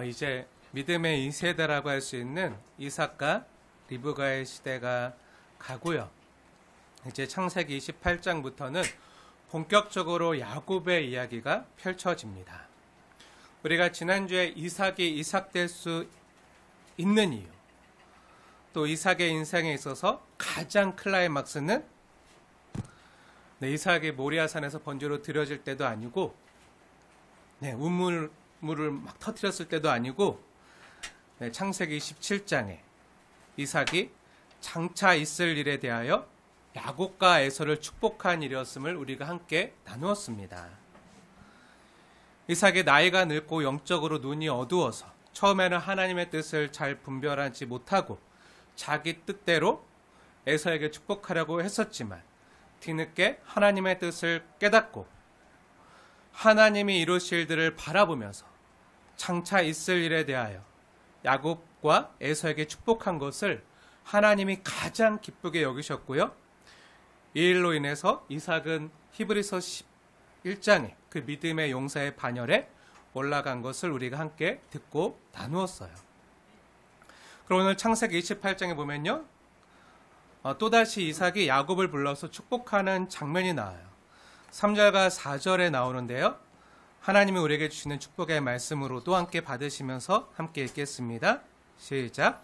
이제 믿음의 2세대라고 할 수 있는 이삭과 리브가의 시대가 가고요. 이제 창세기 28장부터는 본격적으로 야곱의 이야기가 펼쳐집니다. 우리가 지난주에 이삭이 이삭될 수 있는 이유, 또 이삭의 인생에 있어서 가장 클라이막스는 이삭이 모리아산에서 번제로 드려질 때도 아니고 우물을 막 터뜨렸을 때도 아니고 창세기 17장에 이삭이 장차 있을 일에 대하여 야곱과 에서를 축복한 일이었음을 우리가 함께 나누었습니다. 이삭의 나이가 늙고 영적으로 눈이 어두워서 처음에는 하나님의 뜻을 잘 분별하지 못하고 자기 뜻대로 에서에게 축복하려고 했었지만 뒤늦게 하나님의 뜻을 깨닫고 하나님이 이루실 일들을 바라보면서 장차 있을 일에 대하여 야곱과 에서에게 축복한 것을 하나님이 가장 기쁘게 여기셨고요. 이 일로 인해서 이삭은 히브리서 11장에 그 믿음의 용사의 반열에 올라간 것을 우리가 함께 듣고 나누었어요. 그럼 오늘 창세기 28장에 보면요. 또다시 이삭이 야곱을 불러서 축복하는 장면이 나와요. 3절과 4절에 나오는데요. 하나님이 우리에게 주시는 축복의 말씀으로도 함께 받으시면서 함께 읽겠습니다. 시작.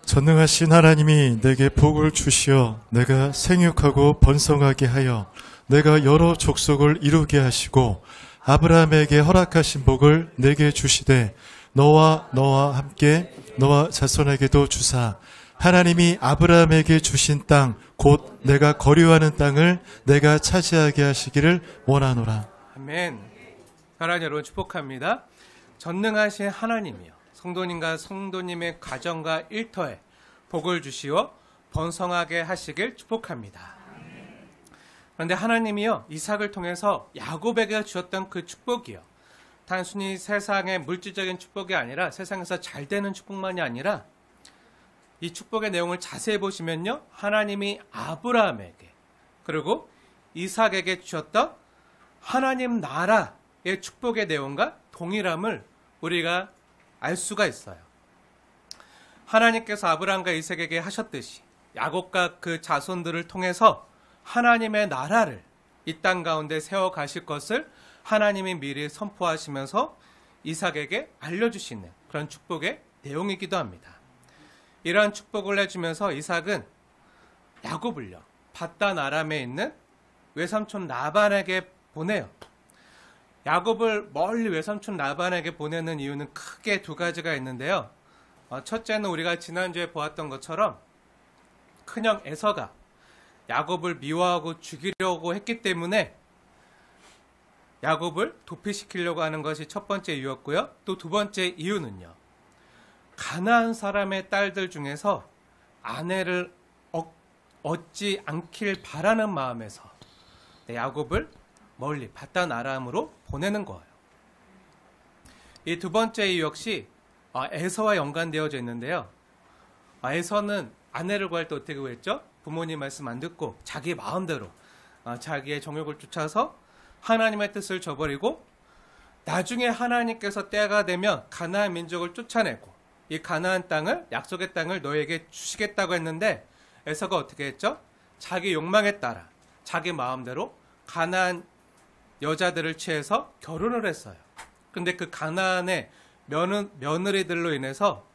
전능하신 하나님이 내게 복을 주시어 내가 생육하고 번성하게 하여 내가 여러 족속을 이루게 하시고 아브라함에게 허락하신 복을 내게 주시되 너와 함께 너와 자손에게도 주사 하나님이 아브라함에게 주신 땅 곧 내가 거류하는 땅을 내가 차지하게 하시기를 원하노라. 아멘. 사랑하는 여러분 축복합니다. 전능하신 하나님이여 성도님과 성도님의 가정과 일터에 복을 주시어 번성하게 하시길 축복합니다. 그런데 하나님이요 이삭을 통해서 야곱에게 주셨던 그 축복이요 단순히 세상의 물질적인 축복이 아니라 세상에서 잘 되는 축복만이 아니라 이 축복의 내용을 자세히 보시면요 하나님이 아브라함에게 그리고 이삭에게 주셨던 하나님 나라의 축복의 내용과 동일함을 우리가 알 수가 있어요. 하나님께서 아브라함과 이삭에게 하셨듯이 야곱과 그 자손들을 통해서 하나님의 나라를 이 땅 가운데 세워 가실 것을 하나님이 미리 선포하시면서 이삭에게 알려주시는 그런 축복의 내용이기도 합니다. 이러한 축복을 해주면서 이삭은 야곱을요 밧단 아람에 있는 외삼촌 라반에게 보내요. 야곱을 멀리 외삼촌 라반에게 보내는 이유는 크게 두 가지가 있는데요. 첫째는 우리가 지난주에 보았던 것처럼 큰형 에서가 야곱을 미워하고 죽이려고 했기 때문에 야곱을 도피시키려고 하는 것이 첫 번째 이유였고요. 또 두 번째 이유는요. 가나안 사람의 딸들 중에서 아내를 얻지 않길 바라는 마음에서 야곱을 멀리 밧단 아람으로 보내는 거예요. 이 두 번째 이유 역시 에서와 연관되어져 있는데요. 에서는 아내를 구할 때 어떻게 구했죠? 부모님 말씀 안 듣고 자기 마음대로 자기의 정욕을 쫓아서 하나님의 뜻을 저버리고 나중에 하나님께서 때가 되면 가나안 민족을 쫓아내고 이 가나안 땅을 약속의 땅을 너에게 주시겠다고 했는데 에서가 어떻게 했죠? 자기 욕망에 따라 자기 마음대로 가나안 여자들을 취해서 결혼을 했어요. 근데 그 가나안의 며느리들로 인해서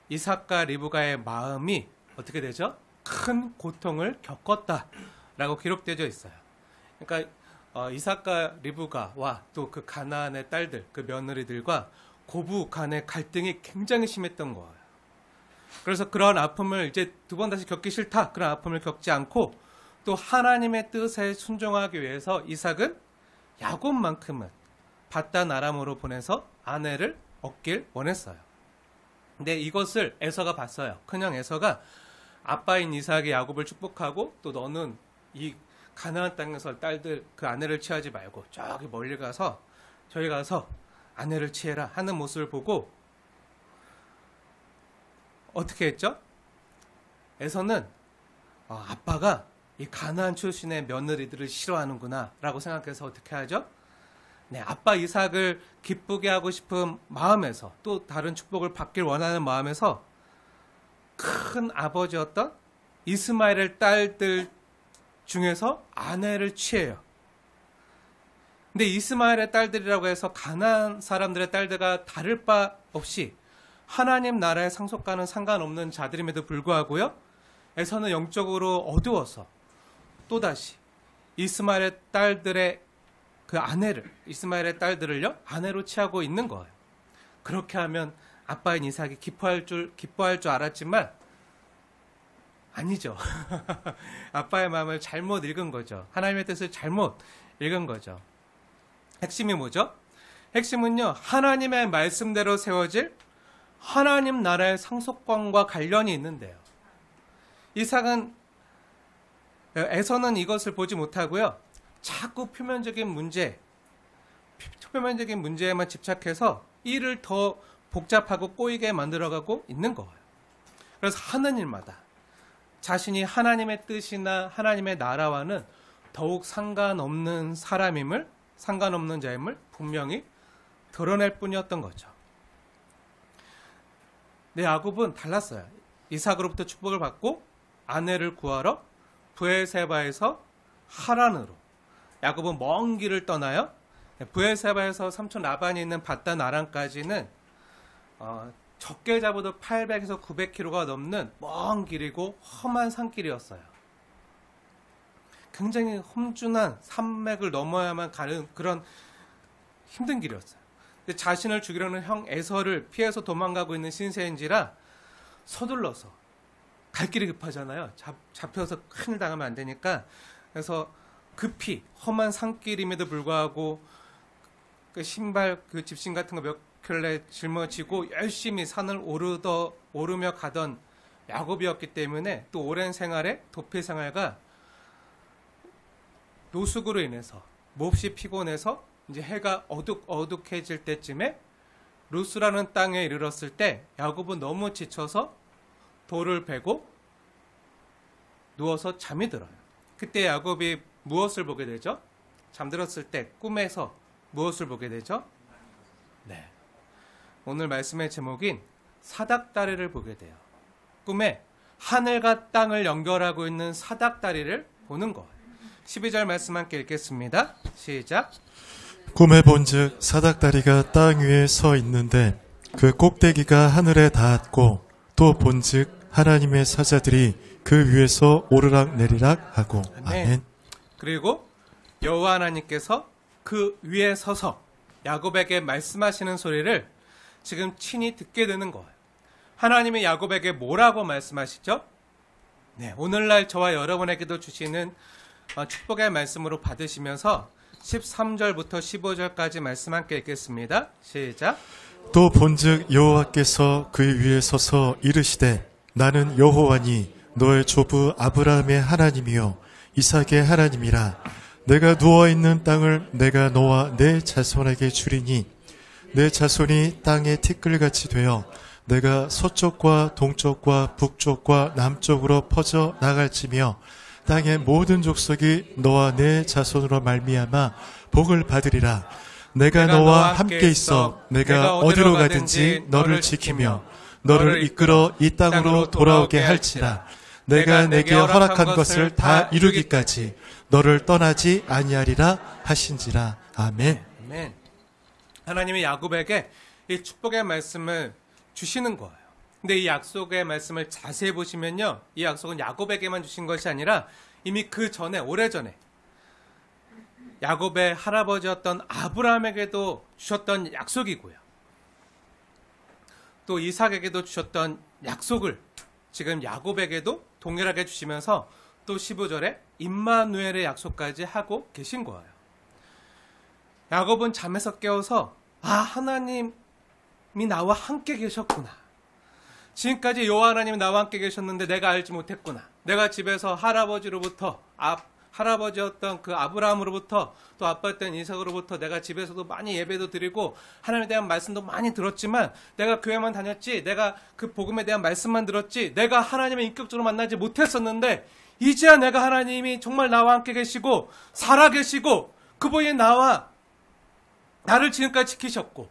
이삭과 리브가의 마음이 어떻게 되죠? 큰 고통을 겪었다라고 기록되어 있어요. 그러니까 이삭과 리브가와 또 그 가나안의 딸들, 그 며느리들과 고부 간의 갈등이 굉장히 심했던 거예요. 그래서 그런 아픔을 이제 두 번 다시 겪기 싫다. 그런 아픔을 겪지 않고 또 하나님의 뜻에 순종하기 위해서 이삭은 야곱만큼은 밧단 아람으로 보내서 아내를 얻길 원했어요. 근데 이것을 에서가 봤어요. 큰형 에서가 아빠인 이삭이 야곱을 축복하고 또 너는 이 가나안 땅에서 딸들 그 아내를 취하지 말고 저기 멀리 가서 저기 가서 아내를 취해라 하는 모습을 보고 어떻게 했죠? 에서는 아빠가 이 가나안 출신의 며느리들을 싫어하는구나 라고 생각해서 어떻게 하죠? 네, 아빠 이삭을 기쁘게 하고 싶은 마음에서 또 다른 축복을 받길 원하는 마음에서 큰 아버지였던 이스마엘의 딸들 중에서 아내를 취해요. 근데 이스마엘의 딸들이라고 해서 가나안 사람들의 딸들과 다를 바 없이 하나님 나라의 상속과는 상관없는 자들임에도 불구하고요. 에서는 영적으로 어두워서 또다시 이스마엘의 딸들의 그 아내를, 이스마엘의 딸들을요, 아내로 취하고 있는 거예요. 그렇게 하면 아빠인 이삭이 기뻐할 줄 알았지만 아니죠. 아빠의 마음을 잘못 읽은 거죠. 하나님의 뜻을 잘못 읽은 거죠. 핵심이 뭐죠? 핵심은요, 하나님의 말씀대로 세워질 하나님 나라의 상속권과 관련이 있는데요. 이삭은 에서는 이것을 보지 못하고요. 자꾸 표면적인 문제에만 집착해서 일을 더 복잡하고 꼬이게 만들어가고 있는 거예요. 그래서 하는 일마다 자신이 하나님의 뜻이나 하나님의 나라와는 더욱 상관없는 자임을 분명히 드러낼 뿐이었던 거죠. 네, 야곱은 달랐어요. 이삭으로부터 축복을 받고 아내를 구하러 브에세바에서 하란으로 야곱은 먼 길을 떠나요. 브에세바에서 삼촌 라반이 있는 밧단 아람까지는 적게 잡아도 800에서 900km가 넘는 먼 길이고 험한 산길이었어요. 굉장히 험준한 산맥을 넘어야만 가는 그런 힘든 길이었어요. 근데 자신을 죽이려는 형 에서를 피해서 도망가고 있는 신세인지라 서둘러서 갈 길이 급하잖아요. 잡혀서 큰일 당하면 안 되니까. 그래서 급히 험한 산길임에도 불구하고 그 신발, 그 집신 같은 거 몇 켤레 짊어지고 열심히 산을 오르며 가던 야곱이었기 때문에 또 오랜 생활에 도피 생활과 노숙으로 인해서 몹시 피곤해서 이제 해가 어둑해질 때쯤에 루스라는 땅에 이르렀을 때 야곱은 너무 지쳐서 돌을 베고 누워서 잠이 들어요. 그때 야곱이 무엇을 보게 되죠? 잠들었을 때 꿈에서 무엇을 보게 되죠? 네. 오늘 말씀의 제목인 사닥다리를 보게 돼요. 꿈에 하늘과 땅을 연결하고 있는 사닥다리를 보는 거예요. 12절 말씀 함께 읽겠습니다. 시작. 꿈에 본즉 사닥다리가 땅 위에 서 있는데 그 꼭대기가 하늘에 닿았고 또 본즉 하나님의 사자들이 그 위에서 오르락 내리락 하고. 아멘. 그리고 여호와 하나님께서 그 위에 서서 야곱에게 말씀하시는 소리를 지금 친히 듣게 되는 거예요. 하나님이 야곱에게 뭐라고 말씀하시죠? 네, 오늘날 저와 여러분에게도 주시는 축복의 말씀으로 받으시면서 13절부터 15절까지 말씀 함께 읽겠습니다. 시작. 또 본즉 여호와께서 그 위에 서서 이르시되 나는 여호와니 너의 조부 아브라함의 하나님이요 이삭의 하나님이라. 내가 누워있는 땅을 내가 너와 내 자손에게 주리니 내 자손이 땅의 티끌같이 되어 내가 서쪽과 동쪽과 북쪽과 남쪽으로 퍼져 나갈지며 땅의 모든 족속이 너와 내 자손으로 말미암아 복을 받으리라. 내가 너와 함께 있어 내가 어디로 가든지 너를 지키며 너를 이끌어 이 땅으로 돌아오게 할지라. 내가 내게 허락한 것을 다 이루기까지 너를 떠나지 아니하리라 하신지라. 아멘. 아멘. 하나님이 야곱에게 이 축복의 말씀을 주시는 거예요. 근데 이 약속의 말씀을 자세히 보시면요, 이 약속은 야곱에게만 주신 것이 아니라 이미 그 전에, 오래전에 야곱의 할아버지였던 아브라함에게도 주셨던 약속이고요. 또 이삭에게도 주셨던 약속을 지금 야곱에게도 동일하게 주시면서 또 15절에 임마누엘의 약속까지 하고 계신 거예요. 야곱은 잠에서 깨어서 하나님이 나와 함께 계셨구나. 지금까지 여호와 하나님이 나와 함께 계셨는데 내가 알지 못했구나. 내가 집에서 할아버지였던 그 아브라함으로부터 또 아빠였던 이삭으로부터 내가 집에서도 많이 예배도 드리고 하나님에 대한 말씀도 많이 들었지만 내가 교회만 다녔지, 내가 그 복음에 대한 말씀만 들었지, 내가 하나님을 인격적으로 만나지 못했었는데 이제야 내가 하나님이 정말 나와 함께 계시고 살아계시고 그분이 나와 나를 지금까지 지키셨고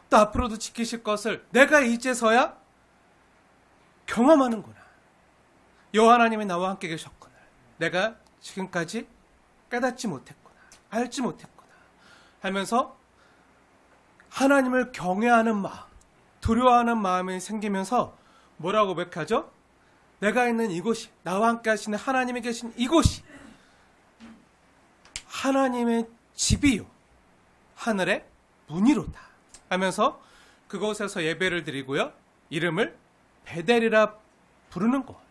또 앞으로도 지키실 것을 내가 이제서야 경험하는구나. 여호와 하나님이 나와 함께 계셨구나. 내가 지금까지 깨닫지 못했구나. 알지 못했구나. 하면서 하나님을 경외하는 마음, 두려워하는 마음이 생기면서 뭐라고 고백하죠? 내가 있는 이곳이, 나와 함께 하시는 하나님이 계신 이곳이 하나님의 집이요 하늘의 문이로다 하면서 그곳에서 예배를 드리고요. 이름을 베델이라 부르는 거예요.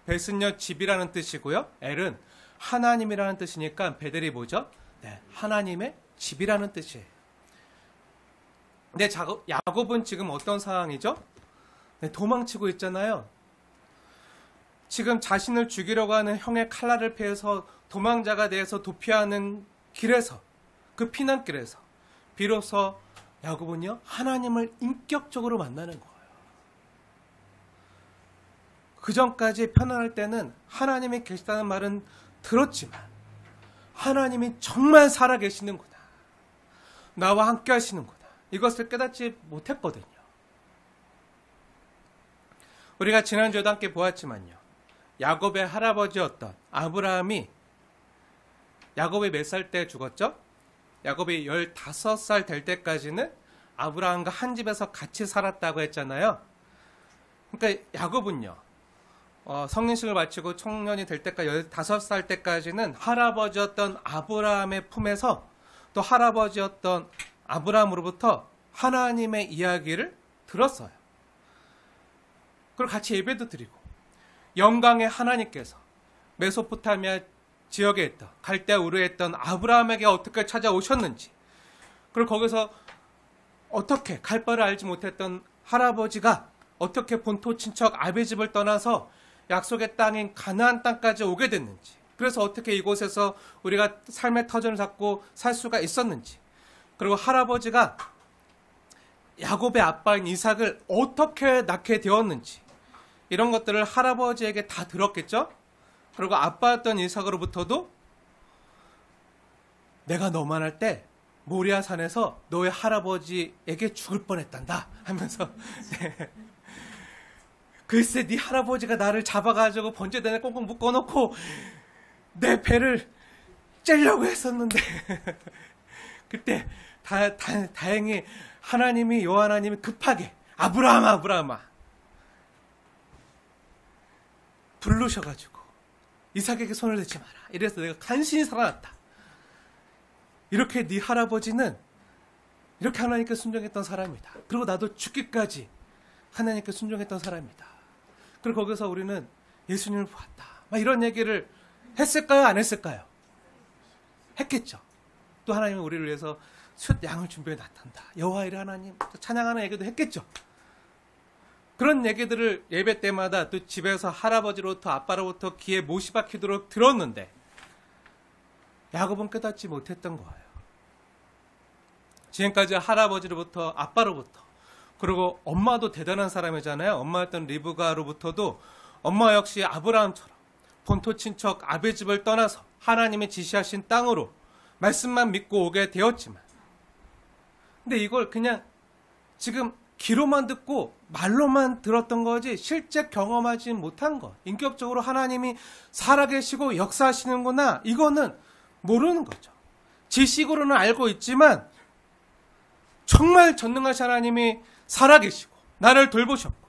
벳은요 집이라는 뜻이고요. 엘은 하나님이라는 뜻이니까 베델이 뭐죠? 네, 하나님의 집이라는 뜻이에요. 근데 야곱은 지금 어떤 상황이죠? 네, 도망치고 있잖아요. 지금 자신을 죽이려고 하는 형의 칼날을 피해서 도망자가 돼서 도피하는 길에서, 그 피난길에서 비로소 야곱은요 하나님을 인격적으로 만나는 거예요. 그 전까지 편안할 때는 하나님이 계시다는 말은 들었지만 하나님이 정말 살아계시는구나, 나와 함께 하시는구나, 이것을 깨닫지 못했거든요. 우리가 지난주에도 함께 보았지만요, 야곱의 할아버지였던 아브라함이, 야곱이 몇 살 때 죽었죠? 야곱이 15살 될 때까지는 아브라함과 한 집에서 같이 살았다고 했잖아요. 그러니까 야곱은요, 성인식을 마치고 청년이 될 때까지 15살 때까지는 할아버지였던 아브라함의 품에서 또 할아버지였던 아브라함으로부터 하나님의 이야기를 들었어요. 그리고 같이 예배도 드리고, 영광의 하나님께서 메소포타미아 지역에 있던, 갈대아 우르에 있던 아브라함에게 어떻게 찾아오셨는지, 그리고 거기서 어떻게 갈 바를 알지 못했던 할아버지가 어떻게 본토 친척 아비집을 떠나서 약속의 땅인 가나안 땅까지 오게 됐는지, 그래서 어떻게 이곳에서 우리가 삶의 터전을 잡고 살 수가 있었는지, 그리고 할아버지가 야곱의 아빠인 이삭을 어떻게 낳게 되었는지, 이런 것들을 할아버지에게 다 들었겠죠? 그리고 아빠였던 이삭으로부터도 내가 너만 할 때 모리아 산에서 너의 할아버지에게 죽을 뻔했단다 하면서 네. 글쎄 네 할아버지가 나를 잡아가지고 번제단에 꽁꽁 묶어놓고 내 배를 째려고 했었는데 그때 다행히 하나님이, 여호와 하나님이 급하게 아브라함아 부르셔가지고 이삭에게 손을 대지 마라, 이래서 내가 간신히 살아났다. 이렇게 네 할아버지는 이렇게 하나님께 순종했던 사람이다. 그리고 나도 죽기까지 하나님께 순종했던 사람이다. 그리고 거기서 우리는 예수님을 보았다, 막 이런 얘기를 했을까요? 안 했을까요? 했겠죠. 또 하나님은 우리를 위해서 숫 양을 준비해 놨단다, 여호와의 하나님, 찬양하는 얘기도 했겠죠. 그런 얘기들을 예배 때마다 또 집에서 할아버지로부터 아빠로부터 귀에 못이 박히도록 들었는데 야곱은 깨닫지 못했던 거예요. 지금까지 할아버지로부터 아빠로부터, 그리고 엄마도 대단한 사람이잖아요. 엄마였던 리브가로부터도 엄마 역시 아브라함처럼 본토 친척 아비집을 떠나서 하나님이 지시하신 땅으로 말씀만 믿고 오게 되었지만, 근데 이걸 그냥 지금 귀로만 듣고 말로만 들었던 거지 실제 경험하지 못한 것, 인격적으로 하나님이 살아계시고 역사하시는구나, 이거는 모르는 거죠. 지식으로는 알고 있지만 정말 전능하신 하나님이 살아계시고 나를 돌보셨고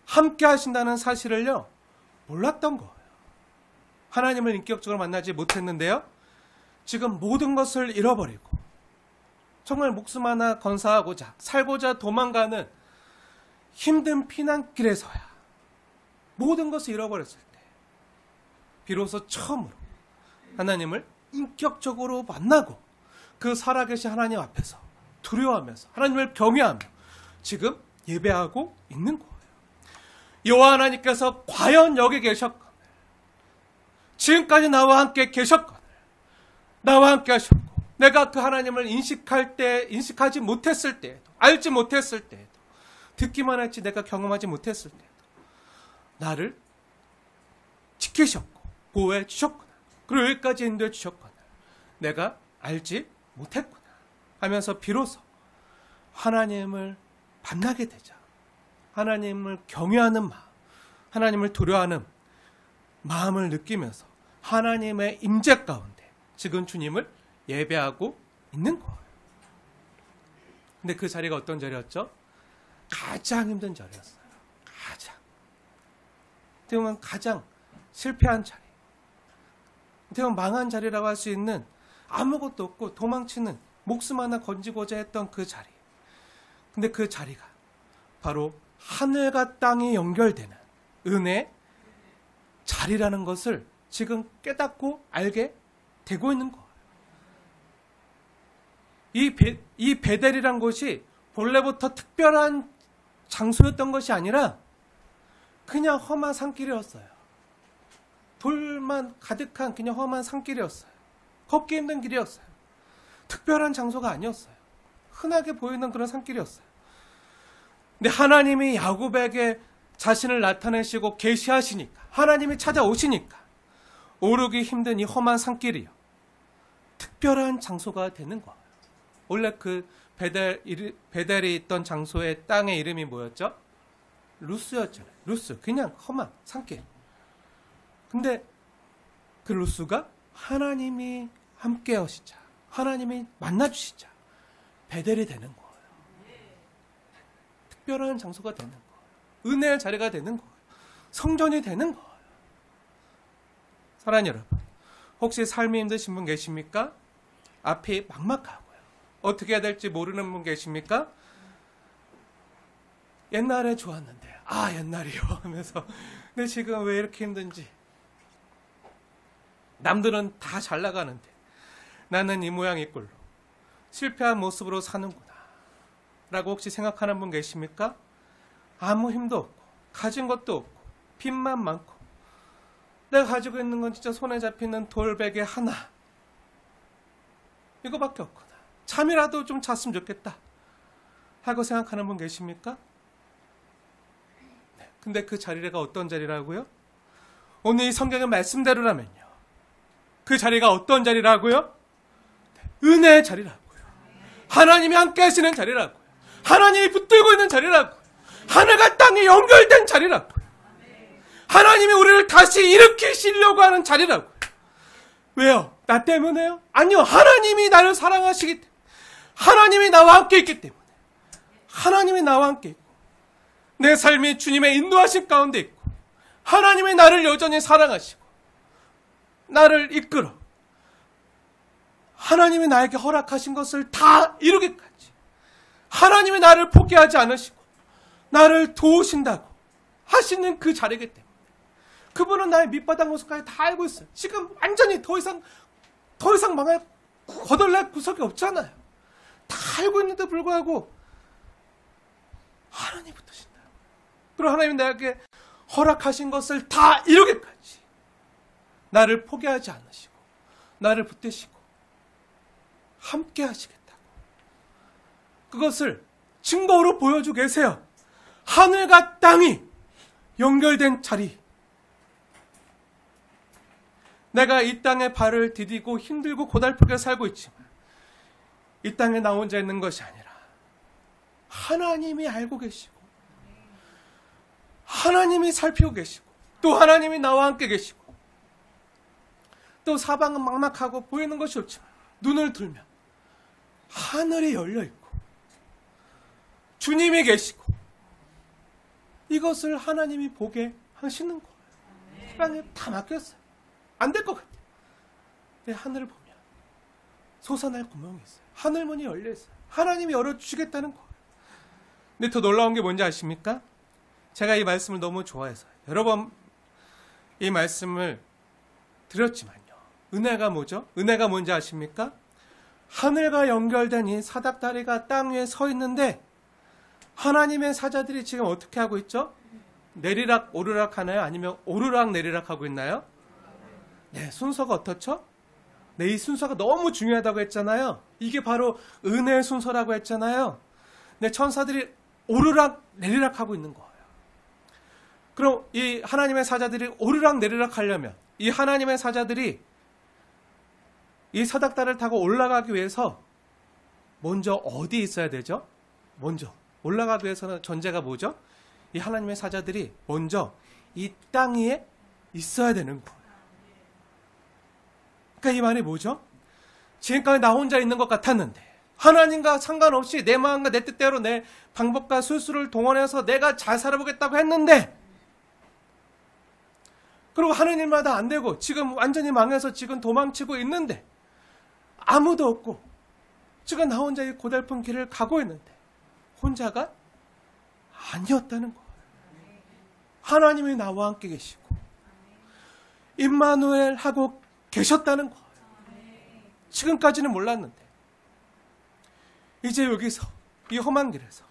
함께 하신다는 사실을요 몰랐던 거예요. 하나님을 인격적으로 만나지 못했는데요, 지금 모든 것을 잃어버리고 정말 목숨 하나 건사하고자 살고자 도망가는 힘든 피난길에서야 모든 것을 잃어버렸을 때 비로소 처음으로 하나님을 인격적으로 만나고 그 살아계신 하나님 앞에서 두려워하면서 하나님을 경외하며 지금 예배하고 있는 거예요. 여호와 하나님께서 과연 여기 계셨거늘, 지금까지 나와 함께 계셨거늘, 나와 함께 하셨고 내가 그 하나님을 인식하지 못했을 때에도, 알지 못했을 때에도, 듣기만 했지 내가 경험하지 못했을 때에도 나를 지키셨고 보호해 주셨구나, 그리고 여기까지 인도해 주셨구나, 내가 알지 못했구나 하면서 비로소 하나님을 만나게 되자. 하나님을 경외하는 마음, 하나님을 두려워하는 마음을 느끼면서 하나님의 임재 가운데 지금 주님을 예배하고 있는 거예요. 근데 그 자리가 어떤 자리였죠? 가장 힘든 자리였어요. 가장. 어떻게 보면 가장 실패한 자리. 어떻게 보면 망한 자리라고 할 수 있는 아무것도 없고 도망치는 목숨 하나 건지고자 했던 그 자리. 근데 그 자리가 바로 하늘과 땅이 연결되는 은혜의 자리라는 것을 지금 깨닫고 알게 되고 있는 거예요. 이 베델이란 곳이 본래부터 특별한 장소였던 것이 아니라 그냥 험한 산길이었어요. 돌만 가득한 그냥 험한 산길이었어요. 걷기 힘든 길이었어요. 특별한 장소가 아니었어요. 흔하게 보이는 그런 산길이었어요. 근데 하나님이 야곱에게 자신을 나타내시고 계시하시니까, 하나님이 찾아오시니까 오르기 힘든 이 험한 산길이요, 특별한 장소가 되는 거예요. 원래 그 베델이 있던 장소의 땅의 이름이 뭐였죠? 루스였잖아요. 루스. 그냥 험한 산길. 근데 그 루스가 하나님이 함께 하시자, 하나님이 만나주시자 베델이 되는 거예요. 특별한 장소가 되는 거예요. 은혜의 자리가 되는 거예요. 성전이 되는 거예요. 사랑하는 여러분, 혹시 삶이 힘드신 분 계십니까? 앞이 막막하고요. 어떻게 해야 될지 모르는 분 계십니까? 옛날에 좋았는데, 옛날이요 하면서 근데 지금 왜 이렇게 힘든지, 남들은 다 잘 나가는데 나는 이 모양 이 꼴로 실패한 모습으로 사는구나 라고 혹시 생각하는 분 계십니까? 아무 힘도 없고 가진 것도 없고 빚만 많고 내가 가지고 있는 건 진짜 손에 잡히는 돌베개 하나, 이거밖에 없구나. 잠이라도 좀 잤으면 좋겠다 하고 생각하는 분 계십니까? 네, 근데 그 자리가 어떤 자리라고요? 오늘 이 성경의 말씀대로라면요, 그 자리가 어떤 자리라고요? 은혜의 자리라고요. 하나님이 함께 하시는 자리라고요. 하나님이 붙들고 있는 자리라고요. 하늘과 땅이 연결된 자리라고요. 하나님이 우리를 다시 일으키시려고 하는 자리라고요. 왜요? 나 때문에요? 아니요. 하나님이 나를 사랑하시기 때문에, 하나님이 나와 함께 있기 때문에, 하나님이 나와 함께 있고 내 삶이 주님의 인도하심 가운데 있고 하나님이 나를 여전히 사랑하시고 나를 이끌어 하나님이 나에게 허락하신 것을 다 이루기까지 하나님이 나를 포기하지 않으시고 나를 도우신다고 하시는 그 자리이기 때문에, 그분은 나의 밑바닥 모습까지 다 알고 있어요. 지금 완전히 더 이상 망할, 거덜날 구석이 없잖아요. 다 알고 있는데 불구하고 하나님 붙으신다. 그리고 하나님이 나에게 허락하신 것을 다 이루기까지 나를 포기하지 않으시고 나를 붙드시고 함께 하시겠다고, 그것을 증거로 보여주고 계세요. 하늘과 땅이 연결된 자리. 내가 이 땅에 발을 디디고 힘들고 고달프게 살고 있지만 이 땅에 나 혼자 있는 것이 아니라 하나님이 알고 계시고 하나님이 살피고 계시고 또 하나님이 나와 함께 계시고 또 사방은 막막하고 보이는 것이 없지만 눈을 들면 하늘이 열려있고 주님이 계시고 이것을 하나님이 보게 하시는 거예요. 사방에 다 막혔어요. 안 될 것 같아요. 근데 하늘을 보면 솟아날 구멍이 있어요. 하늘문이 열려있어요. 하나님이 열어주시겠다는 거예요. 근데 더 놀라운 게 뭔지 아십니까? 제가 이 말씀을 너무 좋아해서 여러 번 이 말씀을 드렸지만요, 은혜가 뭐죠? 은혜가 뭔지 아십니까? 하늘과 연결된 이 사닥다리가 땅 위에 서 있는데 하나님의 사자들이 지금 어떻게 하고 있죠? 내리락 오르락 하나요? 아니면 오르락 내리락 하고 있나요? 네, 순서가 어떻죠? 네, 이 순서가 너무 중요하다고 했잖아요. 이게 바로 은혜의 순서라고 했잖아요. 네, 천사들이 오르락 내리락 하고 있는 거예요. 그럼 이 하나님의 사자들이 오르락 내리락 하려면 이 하나님의 사자들이 이 사닥다리를 타고 올라가기 위해서 먼저 어디 있어야 되죠? 먼저 올라가기 위해서는 전제가 뭐죠? 이 하나님의 사자들이 먼저 이 땅 위에 있어야 되는 거예요. 그러니까 이 말이 뭐죠? 지금까지 나 혼자 있는 것 같았는데 하나님과 상관없이 내 마음과 내 뜻대로 내 방법과 술수를 동원해서 내가 잘 살아보겠다고 했는데, 그리고 하는 일마다 안 되고 지금 완전히 망해서 지금 도망치고 있는데 아무도 없고 지금 나 혼자 이 고달픈 길을 가고 있는데 혼자가 아니었다는 거예요. 하나님이 나와 함께 계시고 임마누엘 하고 계셨다는 거예요. 지금까지는 몰랐는데 이제 여기서 이 험한 길에서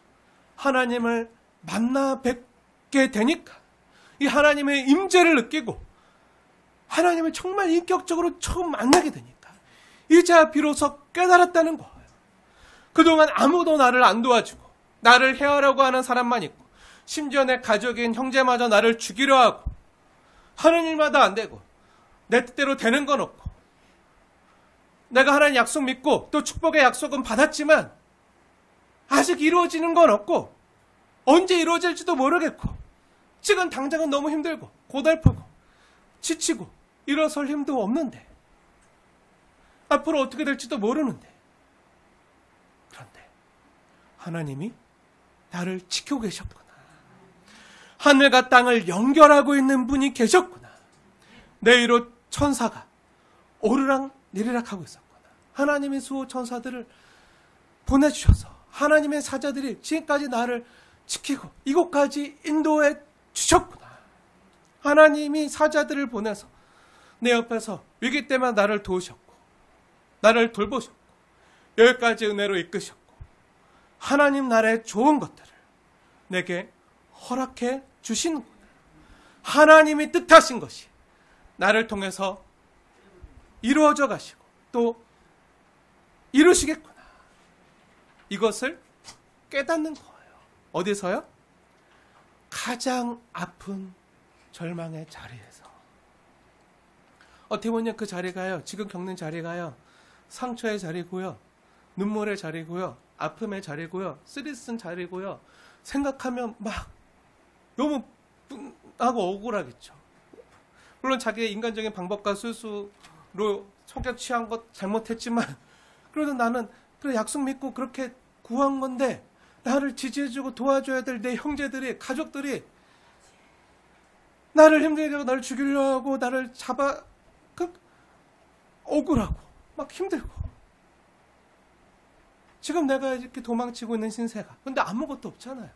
하나님을 만나 뵙게 되니까 이 하나님의 임재를 느끼고 하나님을 정말 인격적으로 처음 만나게 되니까 이제 비로소 깨달았다는 거예요. 그동안 아무도 나를 안 도와주고 나를 해하려고 하는 사람만 있고 심지어 내 가족인 형제마저 나를 죽이려 하고 하는 일마다 안 되고 내 뜻대로 되는 건 없고 내가 하나님 약속 믿고 또 축복의 약속은 받았지만 아직 이루어지는 건 없고 언제 이루어질지도 모르겠고 지금 당장은 너무 힘들고 고달프고 지치고 일어설 힘도 없는데 앞으로 어떻게 될지도 모르는데 그런데 하나님이 나를 지키고 계셨구나. 하늘과 땅을 연결하고 있는 분이 계셨구나. 내 위로 천사가 오르락 내리락 하고 있었구나. 하나님의 수호 천사들을 보내주셔서 하나님의 사자들이 지금까지 나를 지키고 이곳까지 인도해 주셨구나. 하나님이 사자들을 보내서 내 옆에서 위기 때문에 나를 도우셨고 나를 돌보셨고 여기까지 은혜로 이끄셨고 하나님 나라의 좋은 것들을 내게 허락해 주시는구나. 하나님이 뜻하신 것이 나를 통해서 이루어져 가시고 또 이루시겠구나. 이것을 깨닫는 거예요. 어디서요? 가장 아픈 절망의 자리에서. 어떻게 보면 그 자리가요, 지금 겪는 자리가요, 상처의 자리고요, 눈물의 자리고요, 아픔의 자리고요, 쓰리쓴 자리고요, 생각하면 막 너무 분하고 억울하겠죠. 물론 자기의 인간적인 방법과 술수로 성격 취한 것 잘못했지만 그래도 나는 그래 약속 믿고 그렇게 구한 건데 나를 지지해주고 도와줘야 될 내 형제들이, 가족들이 나를 힘들게 하고 나를 죽이려 하고 나를 잡아 억울하고 막 힘들고 지금 내가 이렇게 도망치고 있는 신세가 근데 아무것도 없잖아요.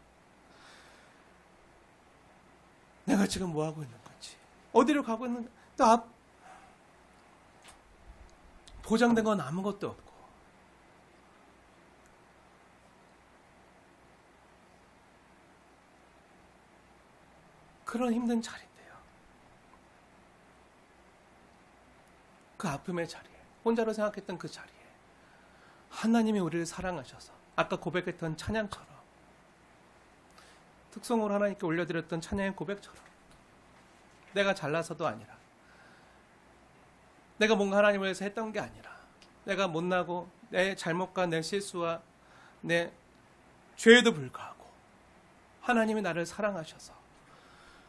내가 지금 뭐 하고 있는 건지 어디로 가고 있는지 또 보장된 건 아무것도 없고 그런 힘든 자리인데요. 그 아픔의 자리에 혼자로 생각했던 그 자리에 하나님이 우리를 사랑하셔서 아까 고백했던 찬양처럼 특성으로 하나님께 올려드렸던 찬양의 고백처럼 내가 잘나서도 아니라 내가 뭔가 하나님을 위해서 했던 게 아니라 내가 못나고 내 잘못과 내 실수와 내 죄에도 불구하고 하나님이 나를 사랑하셔서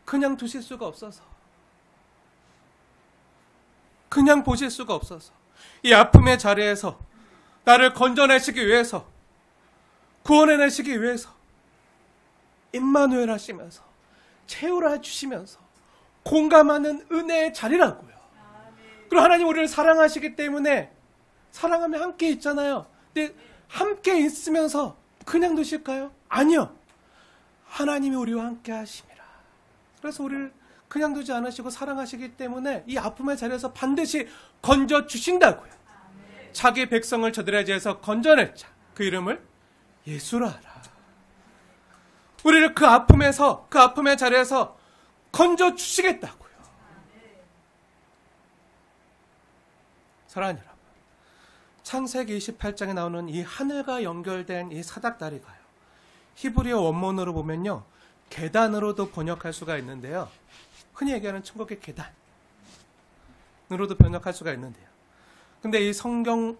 그냥 두실 수가 없어서 그냥 보실 수가 없어서 이 아픔의 자리에서 나를 건져내시기 위해서 구원해내시기 위해서 임마누엘 하시면서 채우라 주시면서 공감하는 은혜의 자리라고요. 그리고 하나님 우리를 사랑하시기 때문에 사랑하면 함께 있잖아요. 근데 함께 있으면서 그냥 두실까요? 아니요. 하나님이 우리와 함께 하심이라. 그래서 우리를 그냥 두지 않으시고 사랑하시기 때문에 이 아픔의 자리에서 반드시 건져주신다고요. 자기 백성을 저들의 죄에서 건져낼 자, 그 이름을 예수라 하라. 우리를 그 아픔에서, 그 아픔의 자리에서 건져주시겠다고요. 사랑하는 여러분, 창세기 28장에 나오는 이 하늘과 연결된 이 사닥다리가요, 히브리어 원문으로 보면요, 계단으로도 번역할 수가 있는데요. 흔히 얘기하는 천국의 계단으로도 번역할 수가 있는데요. 근데 이 성경은요,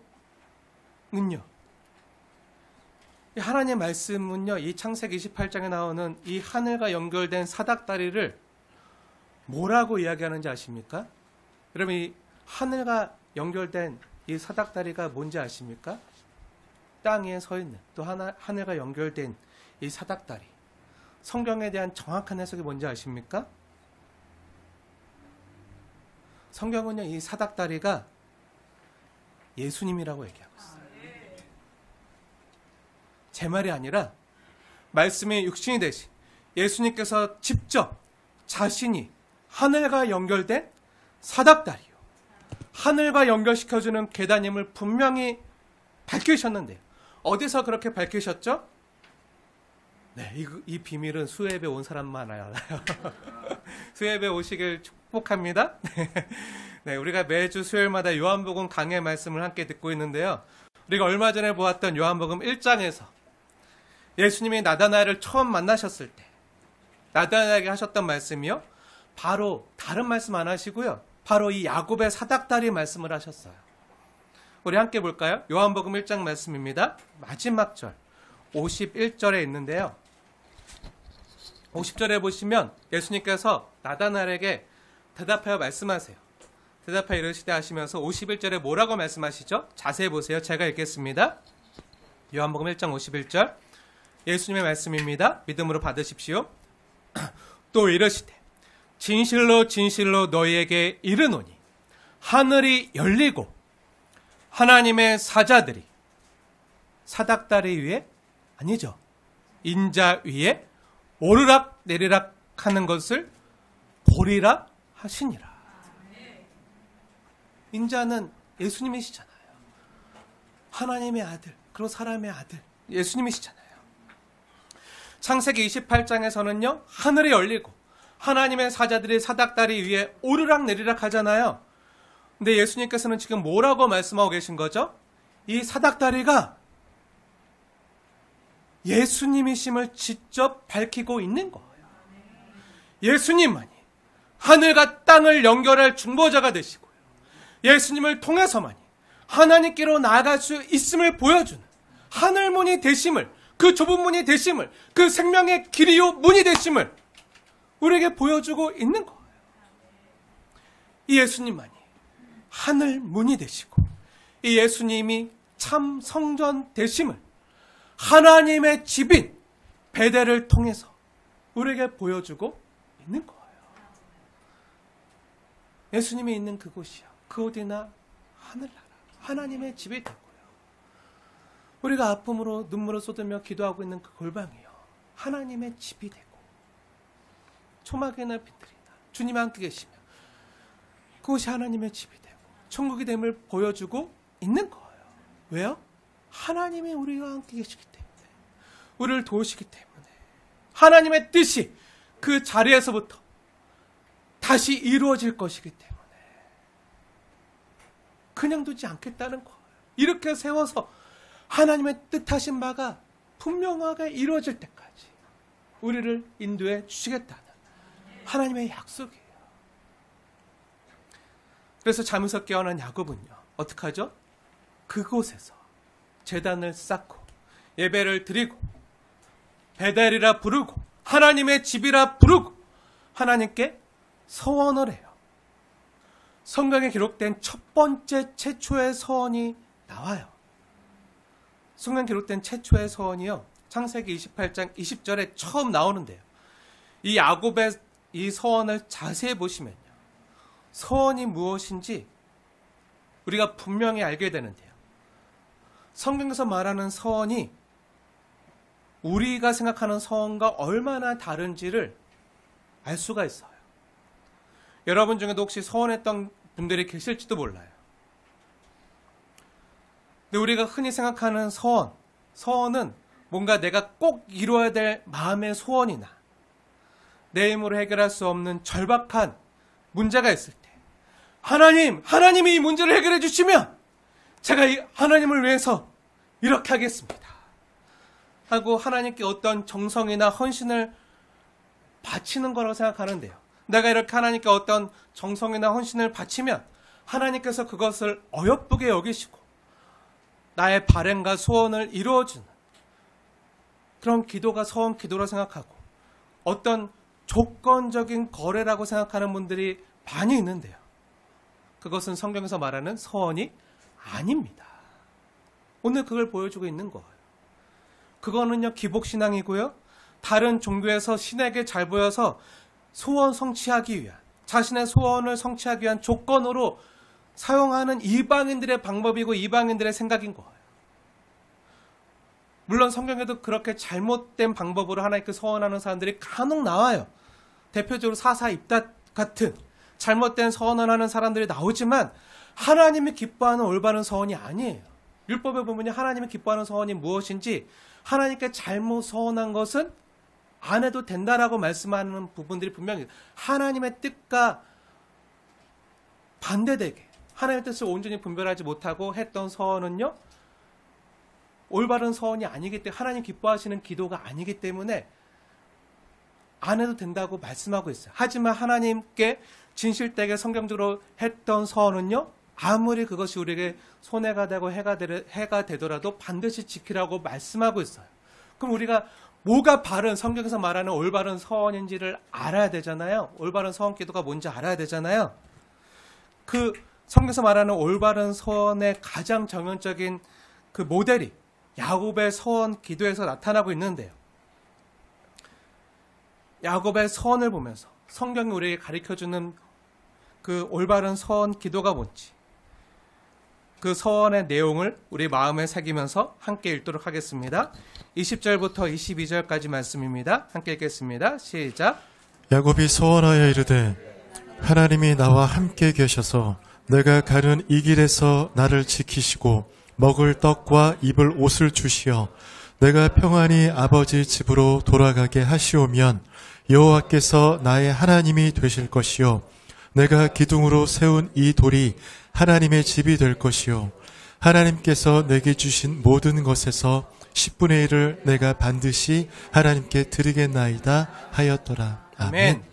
하나님의 말씀은요, 이 창세기 28장에 나오는 이 하늘과 연결된 사닥다리를 뭐라고 이야기하는지 아십니까? 여러분, 이 하늘과 연결된 이 사닥다리가 뭔지 아십니까? 땅 위에 서 있는, 또 하늘과 연결된 이 사닥다리. 성경에 대한 정확한 해석이 뭔지 아십니까? 성경은요, 이 사닥다리가 예수님이라고 얘기하고 있어요. 제 말이 아니라 말씀이 육신이 되신 예수님께서 직접 자신이 하늘과 연결된 사닥다리요, 하늘과 연결시켜주는 계단임을 분명히 밝히셨는데요. 어디서 그렇게 밝히셨죠? 네, 이 비밀은 수협에 온 사람만 알아요. 수협에 오시길 축복합니다. 네, 우리가 매주 수요일마다 요한복음 강해 말씀을 함께 듣고 있는데요. 우리가 얼마 전에 보았던 요한복음 1장에서 예수님이 나다나엘을 처음 만나셨을 때 나다나엘에게 하셨던 말씀이요, 바로 다른 말씀 안 하시고요, 바로 이 야곱의 사닥다리 말씀을 하셨어요. 우리 함께 볼까요? 요한복음 1장 말씀입니다. 마지막 절 51절에 있는데요. 50절에 보시면 예수님께서 나다나엘에게 대답하여 말씀하세요. 대답하여 이르시되 하시면서 51절에 뭐라고 말씀하시죠? 자세히 보세요. 제가 읽겠습니다. 요한복음 1장 51절 예수님의 말씀입니다. 믿음으로 받으십시오. 또 이르시되 진실로 진실로 너희에게 이르노니 하늘이 열리고 하나님의 사자들이 사닥다리 위에, 아니죠, 인자 위에 오르락 내리락 하는 것을 보리라 하시니라. 인자는 예수님이시잖아요. 하나님의 아들, 그리고 사람의 아들 예수님이시잖아요. 창세기 28장에서는요, 하늘이 열리고 하나님의 사자들이 사닥다리 위에 오르락 내리락 하잖아요. 근데 예수님께서는 지금 뭐라고 말씀하고 계신 거죠? 이 사닥다리가 예수님이심을 직접 밝히고 있는 거예요. 예수님만이 하늘과 땅을 연결할 중보자가 되시고요, 예수님을 통해서만이 하나님께로 나아갈 수 있음을 보여주는 하늘문이 되심을, 그 좁은 문이 되심을, 그 생명의 길이요 문이 되심을 우리에게 보여주고 있는 거예요. 이 예수님만이 하늘문이 되시고 이 예수님이 참 성전 되심을 하나님의 집인 베델을 통해서 우리에게 보여주고 있는 거예요. 예수님이 있는 그곳이요, 그 어디나 하늘나라, 하나님의 집이 되고요, 우리가 아픔으로 눈물을 쏟으며 기도하고 있는 그 골방이요, 하나님의 집이 되고, 초막이나 빛들이나 주님 함께 계시며 그곳이 하나님의 집이 되고 천국이 됨을 보여주고 있는 거예요. 왜요? 하나님이 우리와 함께 계시기 때문에, 우리를 도우시기 때문에, 하나님의 뜻이 그 자리에서부터 다시 이루어질 것이기 때문에 그냥 두지 않겠다는 거예요. 이렇게 세워서 하나님의 뜻하신 바가 분명하게 이루어질 때까지 우리를 인도해 주시겠다는 하나님의 약속이에요. 그래서 잠에서 깨어난 야곱은요, 어떻게 하죠? 그곳에서 제단을 쌓고 예배를 드리고 베델이라 부르고 하나님의 집이라 부르고 하나님께 서원을 해요. 성경에 기록된 첫 번째 최초의 서원이 나와요. 성경에 기록된 최초의 서원이요, 창세기 28장 20절에 처음 나오는데요, 이 야곱의 이 서원을 자세히 보시면요, 서원이 무엇인지 우리가 분명히 알게 되는데요, 성경에서 말하는 서원이 우리가 생각하는 서원과 얼마나 다른지를 알 수가 있어요. 여러분 중에도 혹시 서원했던 분들이 계실지도 몰라요. 근데 우리가 흔히 생각하는 서원은 뭔가 내가 꼭 이루어야 될 마음의 소원이나 내 힘으로 해결할 수 없는 절박한 문제가 있을 때, 하나님이 이 문제를 해결해 주시면 제가 이 하나님을 위해서 이렇게 하겠습니다 하고 하나님께 어떤 정성이나 헌신을 바치는 거라고 생각하는데요, 내가 이렇게 하나님께 어떤 정성이나 헌신을 바치면 하나님께서 그것을 어여쁘게 여기시고 나의 바램과 소원을 이루어주는 그런 기도가 서원 기도라 생각하고 어떤 조건적인 거래라고 생각하는 분들이 많이 있는데요. 그것은 성경에서 말하는 서원이 아닙니다. 오늘 그걸 보여주고 있는 거예요. 그거는요, 기복신앙이고요. 다른 종교에서 신에게 잘 보여서 소원 성취하기 위한, 자신의 소원을 성취하기 위한 조건으로 사용하는 이방인들의 방법이고 이방인들의 생각인 거예요. 물론 성경에도 그렇게 잘못된 방법으로 하나님께 서원하는 사람들이 간혹 나와요. 대표적으로 사사입다 같은 잘못된 서원을 하는 사람들이 나오지만 하나님이 기뻐하는 올바른 서원이 아니에요. 율법에 보면 하나님이 기뻐하는 서원이 무엇인지, 하나님께 잘못 서원한 것은 안 해도 된다라고 말씀하는 부분들이 분명히 하나님의 뜻과 반대되게 하나님의 뜻을 온전히 분별하지 못하고 했던 서원은요, 올바른 서원이 아니기 때문에, 하나님 기뻐하시는 기도가 아니기 때문에 안 해도 된다고 말씀하고 있어요. 하지만 하나님께 진실되게 성경적으로 했던 서원은요, 아무리 그것이 우리에게 손해가 되고 해가 되더라도 반드시 지키라고 말씀하고 있어요. 그럼 우리가 뭐가 바른, 성경에서 말하는 올바른 서원인지를 알아야 되잖아요. 올바른 서원 기도가 뭔지 알아야 되잖아요. 그 성경에서 말하는 올바른 서원의 가장 정형적인 그 모델이 야곱의 서원 기도에서 나타나고 있는데요. 야곱의 서원을 보면서 성경이 우리에게 가르쳐주는 그 올바른 서원 기도가 뭔지, 그 서원의 내용을 우리 마음에 새기면서 함께 읽도록 하겠습니다. 20절부터 22절까지 말씀입니다. 함께 읽겠습니다. 시작. 야곱이 서원하여 이르되 하나님이 나와 함께 계셔서 내가 가는 이 길에서 나를 지키시고 먹을 떡과 입을 옷을 주시어 내가 평안히 아버지 집으로 돌아가게 하시오면 여호와께서 나의 하나님이 되실 것이요 내가 기둥으로 세운 이 돌이 하나님의 집이 될 것이요 하나님께서 내게 주신 모든 것에서 10분의 1을 내가 반드시 하나님께 드리겠나이다 하였더라. 아멘.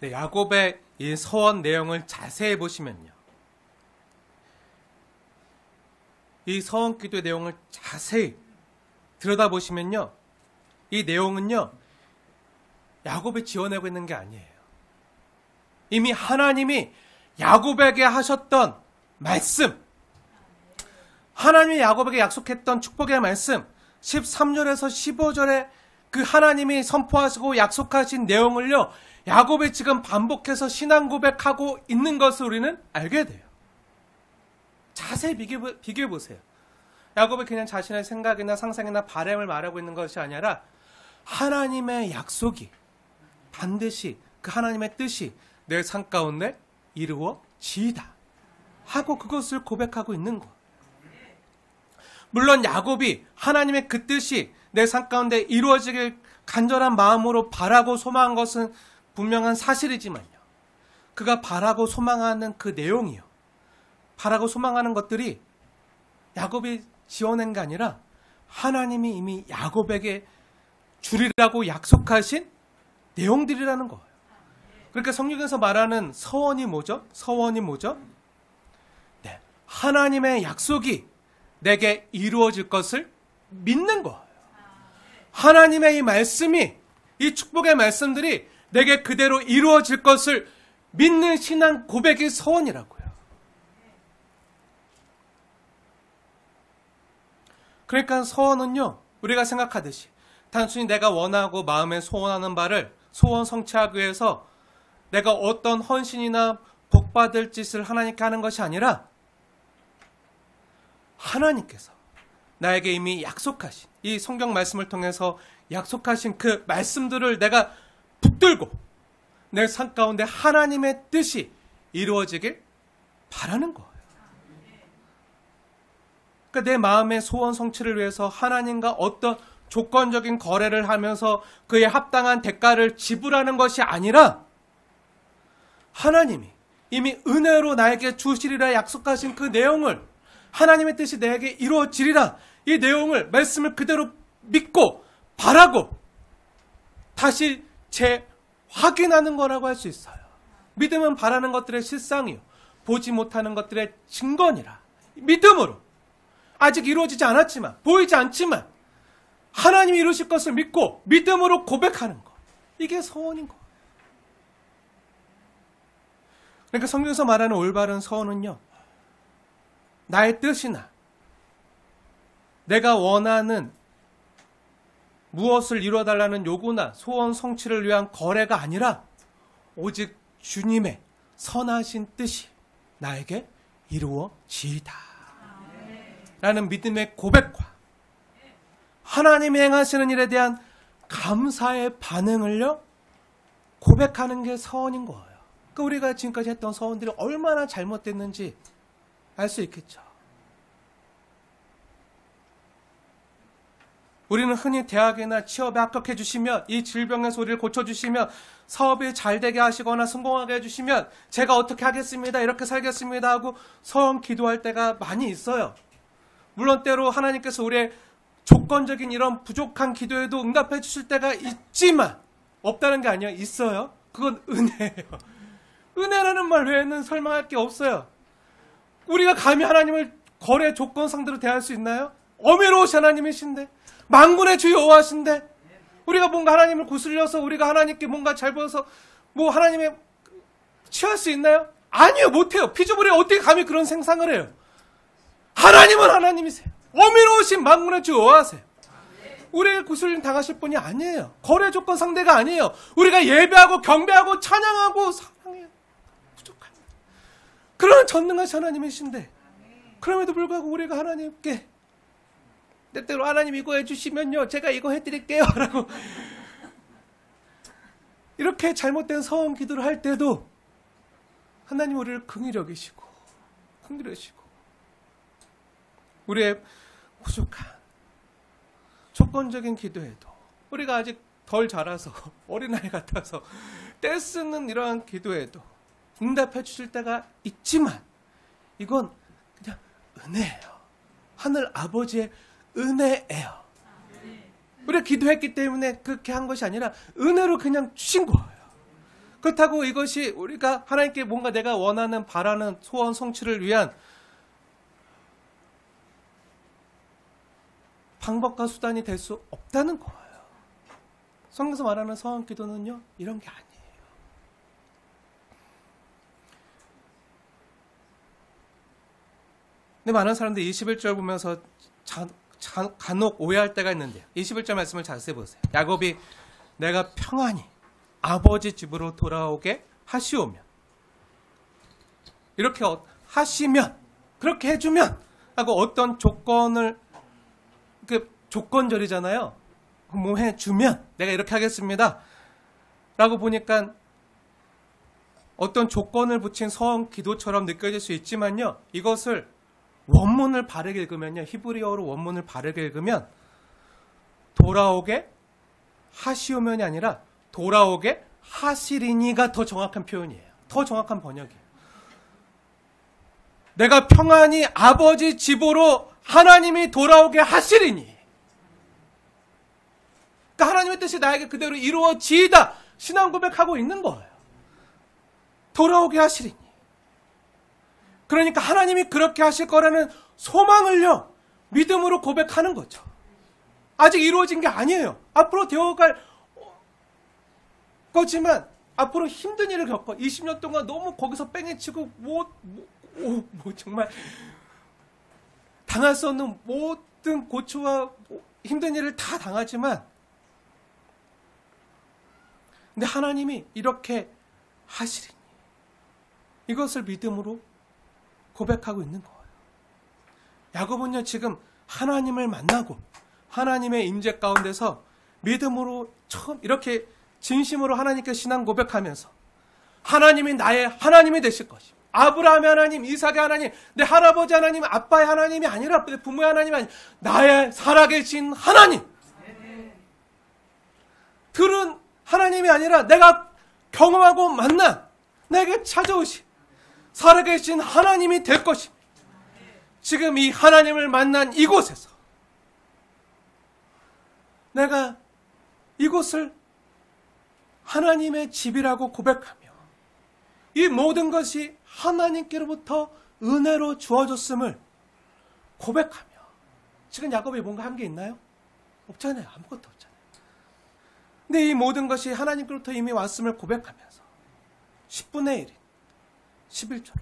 네, 야곱의 이 서원 내용을 자세히 보시면요, 이 서원 기도의 내용을 자세히 들여다보시면요, 이 내용은요, 야곱이 지어내고 있는 게 아니에요. 이미 하나님이 야곱에게 하셨던 말씀, 하나님이 야곱에게 약속했던 축복의 말씀, 13절에서 15절에 그 하나님이 선포하시고 약속하신 내용을요, 야곱이 지금 반복해서 신앙 고백하고 있는 것을 우리는 알게 돼요. 자세히 비교해 보세요. 야곱이 그냥 자신의 생각이나 상상이나 바람을 말하고 있는 것이 아니라 하나님의 약속이 반드시, 그 하나님의 뜻이 내 삶 가운데 이루어지이다 하고 그것을 고백하고 있는 것. 물론 야곱이 하나님의 그 뜻이 내 삶 가운데 이루어지길 간절한 마음으로 바라고 소망한 것은 분명한 사실이지만요, 그가 바라고 소망하는 그 내용이요, 바라고 소망하는 것들이 야곱이 지어낸 게 아니라 하나님이 이미 야곱에게 주리라고 약속하신 내용들이라는 거예요. 그러니까 성경에서 말하는 서원이 뭐죠? 서원이 뭐죠? 네, 하나님의 약속이 내게 이루어질 것을 믿는 거예요. 하나님의 이 말씀이, 이 축복의 말씀들이 내게 그대로 이루어질 것을 믿는 신앙 고백이 서원이라고요. 그러니까 서원은요, 우리가 생각하듯이 단순히 내가 원하고 마음에 소원하는 바를 소원 성취하기 위해서 내가 어떤 헌신이나 복받을 짓을 하나님께 하는 것이 아니라 하나님께서 나에게 이미 약속하신, 이 성경 말씀을 통해서 약속하신 그 말씀들을 내가 붙들고 내 삶 가운데 하나님의 뜻이 이루어지길 바라는 거예요. 그러니까 내 마음의 소원 성취를 위해서 하나님과 어떤 조건적인 거래를 하면서 그에 합당한 대가를 지불하는 것이 아니라 하나님이 이미 은혜로 나에게 주시리라 약속하신 그 내용을, 하나님의 뜻이 내게 이루어지리라, 이 내용을, 말씀을 그대로 믿고 바라고 다시 재확인하는 거라고 할 수 있어요. 믿음은 바라는 것들의 실상이요, 보지 못하는 것들의 증거니라. 믿음으로 아직 이루어지지 않았지만, 보이지 않지만 하나님이 이루실 것을 믿고 믿음으로 고백하는 것. 이게 서원인 거예요. 그러니까 성경에서 말하는 올바른 서원은요, 나의 뜻이나 내가 원하는 무엇을 이루어달라는 요구나 소원 성취를 위한 거래가 아니라 오직 주님의 선하신 뜻이 나에게 이루어지이다 라는 믿음의 고백과 하나님이 행하시는 일에 대한 감사의 반응을요, 고백하는 게 서원인 거예요. 그러니까 우리가 지금까지 했던 서원들이 얼마나 잘못됐는지 알 수 있겠죠. 우리는 흔히 대학이나 취업에 합격해 주시면, 이 질병의 소리를 고쳐주시면, 사업이 잘 되게 하시거나 성공하게 해주시면 제가 어떻게 하겠습니다, 이렇게 살겠습니다 하고 서원 기도할 때가 많이 있어요. 물론 때로 하나님께서 우리의 조건적인 이런 부족한 기도에도 응답해 주실 때가 있지만, 없다는 게 아니에요. 있어요. 그건 은혜예요. 은혜라는 말 외에는 설명할 게 없어요. 우리가 감히 하나님을 거래 조건 상대로 대할 수 있나요? 어미로우신 하나님이신데, 만군의 주 여호와신데, 우리가 뭔가 하나님을 구슬려서 우리가 하나님께 뭔가 잘 보여서 뭐 하나님의 취할 수 있나요? 아니요, 못해요. 피조물이 어떻게 감히 그런 생상을 해요? 하나님은 하나님이세요. 어미로우신 만군의 주 여호와세요. 우리에게 구슬림 당하실 분이 아니에요. 거래 조건 상대가 아니에요. 우리가 예배하고 경배하고 찬양하고 사랑해요. 부족합니다. 그런 전능하신 하나님이신데, 그럼에도 불구하고 우리가 하나님께 때때로 하나님 이거 해주시면요 제가 이거 해드릴게요 라고 이렇게 잘못된 서원 기도를 할 때도 하나님 우리를 긍휼히 여기시고 우리의 부족한 조건적인 기도에도, 우리가 아직 덜 자라서 어린아이 같아서 떼쓰는 이러한 기도에도 응답해 주실 때가 있지만, 이건 그냥 은혜예요. 하늘 아버지의 은혜예요. 우리가 기도했기 때문에 그렇게 한 것이 아니라 은혜로 그냥 주신 거예요. 그렇다고 이것이 우리가 하나님께 뭔가 내가 원하는 바라는 소원 성취를 위한 방법과 수단이 될 수 없다는 거예요. 성경에서 말하는 서원 기도는요, 이런 게 아니에요. 근데 많은 사람들이 21절 보면서 간혹 오해할 때가 있는데요. 21절 말씀을 자세히 보세요. 야곱이 내가 평안히 아버지 집으로 돌아오게 하시오면, 이렇게 하시면, 그렇게 해주면 하고 어떤 조건을, 그 조건절이잖아요. 뭐 해주면 내가 이렇게 하겠습니다 라고 보니까 어떤 조건을 붙인 서원 기도처럼 느껴질 수 있지만요, 이것을 원문을 바르게 읽으면요, 히브리어로 원문을 바르게 읽으면 돌아오게 하시오면이 아니라 돌아오게 하시리니가 더 정확한 표현이에요. 더 정확한 번역이에요. 내가 평안히 아버지 집으로 하나님이 돌아오게 하시리니, 그러니까 하나님의 뜻이 나에게 그대로 이루어지이다 신앙 고백하고 있는 거예요. 돌아오게 하시리니, 그러니까 하나님이 그렇게 하실 거라는 소망을요, 믿음으로 고백하는 거죠. 아직 이루어진 게 아니에요. 앞으로 되어갈 거지만 앞으로 힘든 일을 겪어 20년 동안 너무 거기서 뺑이치고 정말 당할 수 없는 모든 고초와 힘든 일을 다 당하지만, 근데 하나님이 이렇게 하시리니, 이것을 믿음으로 고백하고 있는 거예요. 야곱은요, 지금 하나님을 만나고 하나님의 임재 가운데서 믿음으로 처음 이렇게 진심으로 하나님께 신앙 고백하면서 하나님이 나의 하나님이 되실 것이고, 아브라함의 하나님, 이삭의 하나님, 내 할아버지 하나님, 아빠의 하나님이 아니라 내 부모의 하나님이 아니라 나의 살아계신 하나님, 들은 하나님이 아니라 내가 경험하고 만난, 내게 찾아오신 살아계신 하나님이 될 것입니다. 지금 이 하나님을 만난 이곳에서 내가 이곳을 하나님의 집이라고 고백하며 이 모든 것이 하나님께로부터 은혜로 주어졌음을 고백하며, 지금 야곱이 뭔가 한 게 있나요? 없잖아요. 아무것도 없잖아요. 근데 이 모든 것이 하나님께로부터 이미 왔음을 고백하면서 10분의 1인 11조를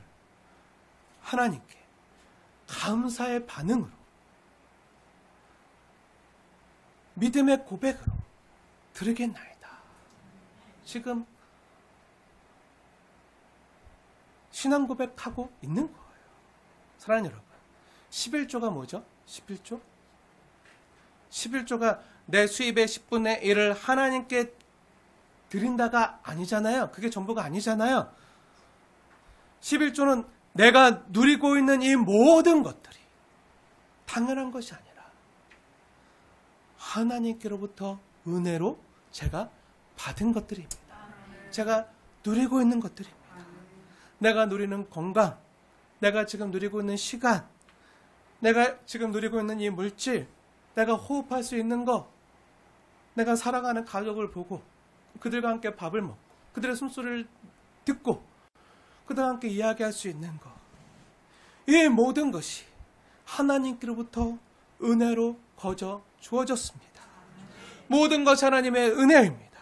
하나님께 감사의 반응으로, 믿음의 고백으로 드리겠나이다. 지금 신앙 고백하고 있는 거예요. 사랑하는 여러분, 11조가 뭐죠? 11조? 11조가 내 수입의 10분의 1을 하나님께 드린다가 아니잖아요. 그게 전부가 아니잖아요. 11조는 내가 누리고 있는 이 모든 것들이 당연한 것이 아니라 하나님께로부터 은혜로 제가 받은 것들입니다. 제가 누리고 있는 것들입니다. 내가 누리는 건강, 내가 지금 누리고 있는 시간, 내가 지금 누리고 있는 이 물질, 내가 호흡할 수 있는 거, 내가 사랑하는 가족을 보고 그들과 함께 밥을 먹고 그들의 숨소리를 듣고 그들과 함께 이야기할 수 있는 것, 이 모든 것이 하나님께로부터 은혜로 거저 주어졌습니다. 모든 것이 하나님의 은혜입니다.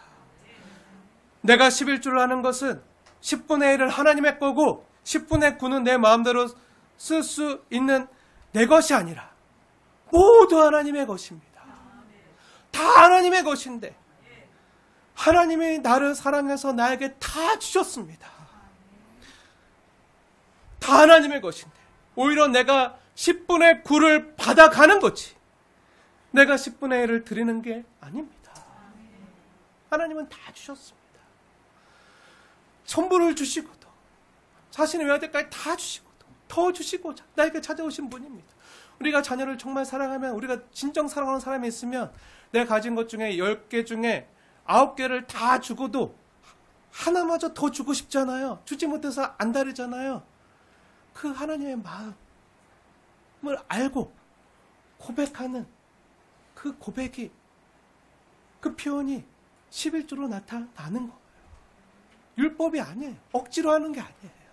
내가 11조를 하는 것은 10분의 1은 하나님의 거고 10분의 9는 내 마음대로 쓸 수 있는 내 것이 아니라 모두 하나님의 것입니다. 다 하나님의 것인데 하나님이 나를 사랑해서 나에게 다 주셨습니다. 다 하나님의 것인데 오히려 내가 10분의 9를 받아가는 거지 내가 10분의 1을 드리는 게 아닙니다. 하나님은 다 주셨습니다. 전부를 주시고도 자신의 외아들까지 다 주시고도 더 주시고 나에게 찾아오신 분입니다. 우리가 자녀를 정말 사랑하면, 우리가 진정 사랑하는 사람이 있으면 내가 가진 것 중에 10개 중에 9개를 다 주고도 하나마저 더 주고 싶잖아요. 주지 못해서 안달이잖아요. 그 하나님의 마음을 알고 고백하는 그 고백이, 그 표현이 11조로 나타나는 거예요. 율법이 아니에요. 억지로 하는 게 아니에요.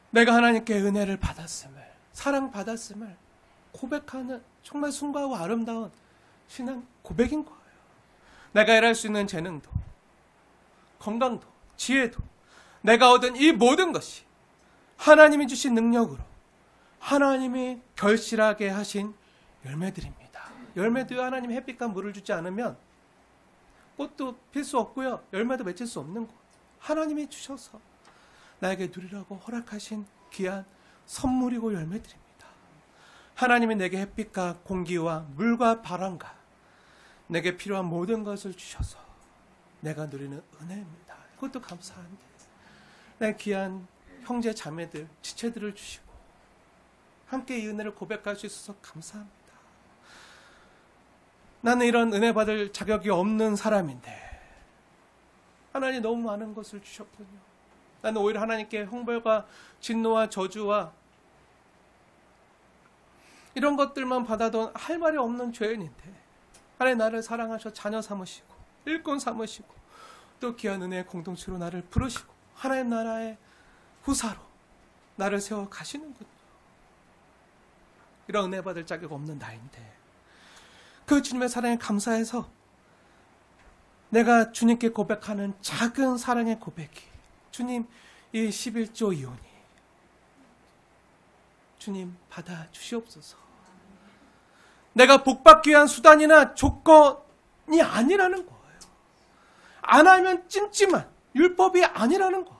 내가 하나님께 은혜를 받았음을, 사랑받았음을 고백하는 정말 순수하고 아름다운 신앙 고백인 거예요. 내가 일할 수 있는 재능도, 건강도, 지혜도, 내가 얻은 이 모든 것이 하나님이 주신 능력으로 하나님이 결실하게 하신 열매들입니다. 열매도 하나님이 햇빛과 물을 주지 않으면 꽃도 필 수 없고요. 열매도 맺을 수 없는 것. 하나님이 주셔서 나에게 누리라고 허락하신 귀한 선물이고 열매들입니다. 하나님이 내게 햇빛과 공기와 물과 바람과 내게 필요한 모든 것을 주셔서 내가 누리는 은혜입니다. 그것도 감사한데 내 귀한 형제 자매들, 지체들을 주시고 함께 이 은혜를 고백할 수 있어서 감사합니다. 나는 이런 은혜 받을 자격이 없는 사람인데 하나님 너무 많은 것을 주셨군요. 나는 오히려 하나님께 형벌과 진노와 저주와 이런 것들만 받아도 할 말이 없는 죄인인데 하나님 나를 사랑하셔 자녀 삼으시고 일꾼 삼으시고 또 귀한 은혜의 공동체로 나를 부르시고 하나님 나라의 후사로 나를 세워 가시는군요. 이런 은혜 받을 자격 없는 나인데 그 주님의 사랑에 감사해서 내가 주님께 고백하는 작은 사랑의 고백이 주님 이 11조 이오니 주님 받아 주시옵소서. 내가 복받기 위한 수단이나 조건이 아니라는 거예요. 안 하면 찜찜한 율법이 아니라는 거예요.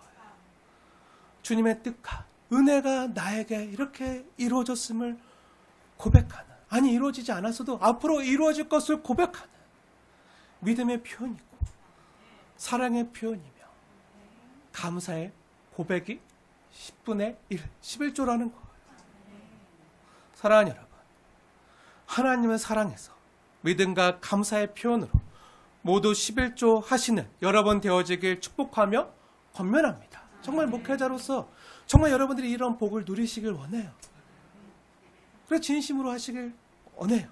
주님의 뜻과 은혜가 나에게 이렇게 이루어졌음을 고백하는, 아니 이루어지지 않았어도 앞으로 이루어질 것을 고백하는 믿음의 표현이고 사랑의 표현이며 감사의 고백이 10분의 1, 11조라는 거예요. 사랑하는 여러분, 하나님을 사랑해서 믿음과 감사의 표현으로 모두 11조 하시는 여러분 되어지길 축복하며 권면합니다. 정말 목회자로서 정말 여러분들이 이런 복을 누리시길 원해요. 그래 진심으로 하시길 원해요.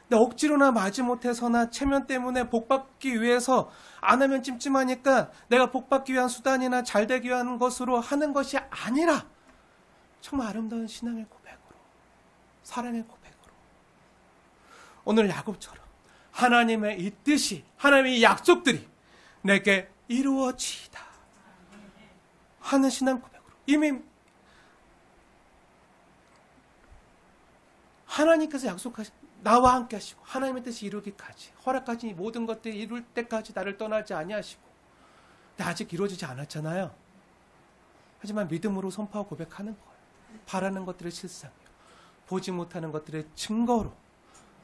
근데 억지로나 마지못해서나 체면 때문에 복받기 위해서 안 하면 찜찜하니까 내가 복받기 위한 수단이나 잘되기 위한 것으로 하는 것이 아니라 정말 아름다운 신앙의 고백으로 사랑의 고백으로 오늘 야곱처럼 하나님의 이 뜻이, 하나님의 이 약속들이 내게 이루어지이다 하는 신앙 고백으로 이미 하나님께서 약속하신 나와 함께 하시고 하나님의 뜻이 이루기까지 허락하신 이 모든 것들이 이룰 때까지 나를 떠나지 아니하시고 근데 아직 이루어지지 않았잖아요. 하지만 믿음으로 선포하고 고백하는 거예요. 바라는 것들의 실상이요 보지 못하는 것들의 증거로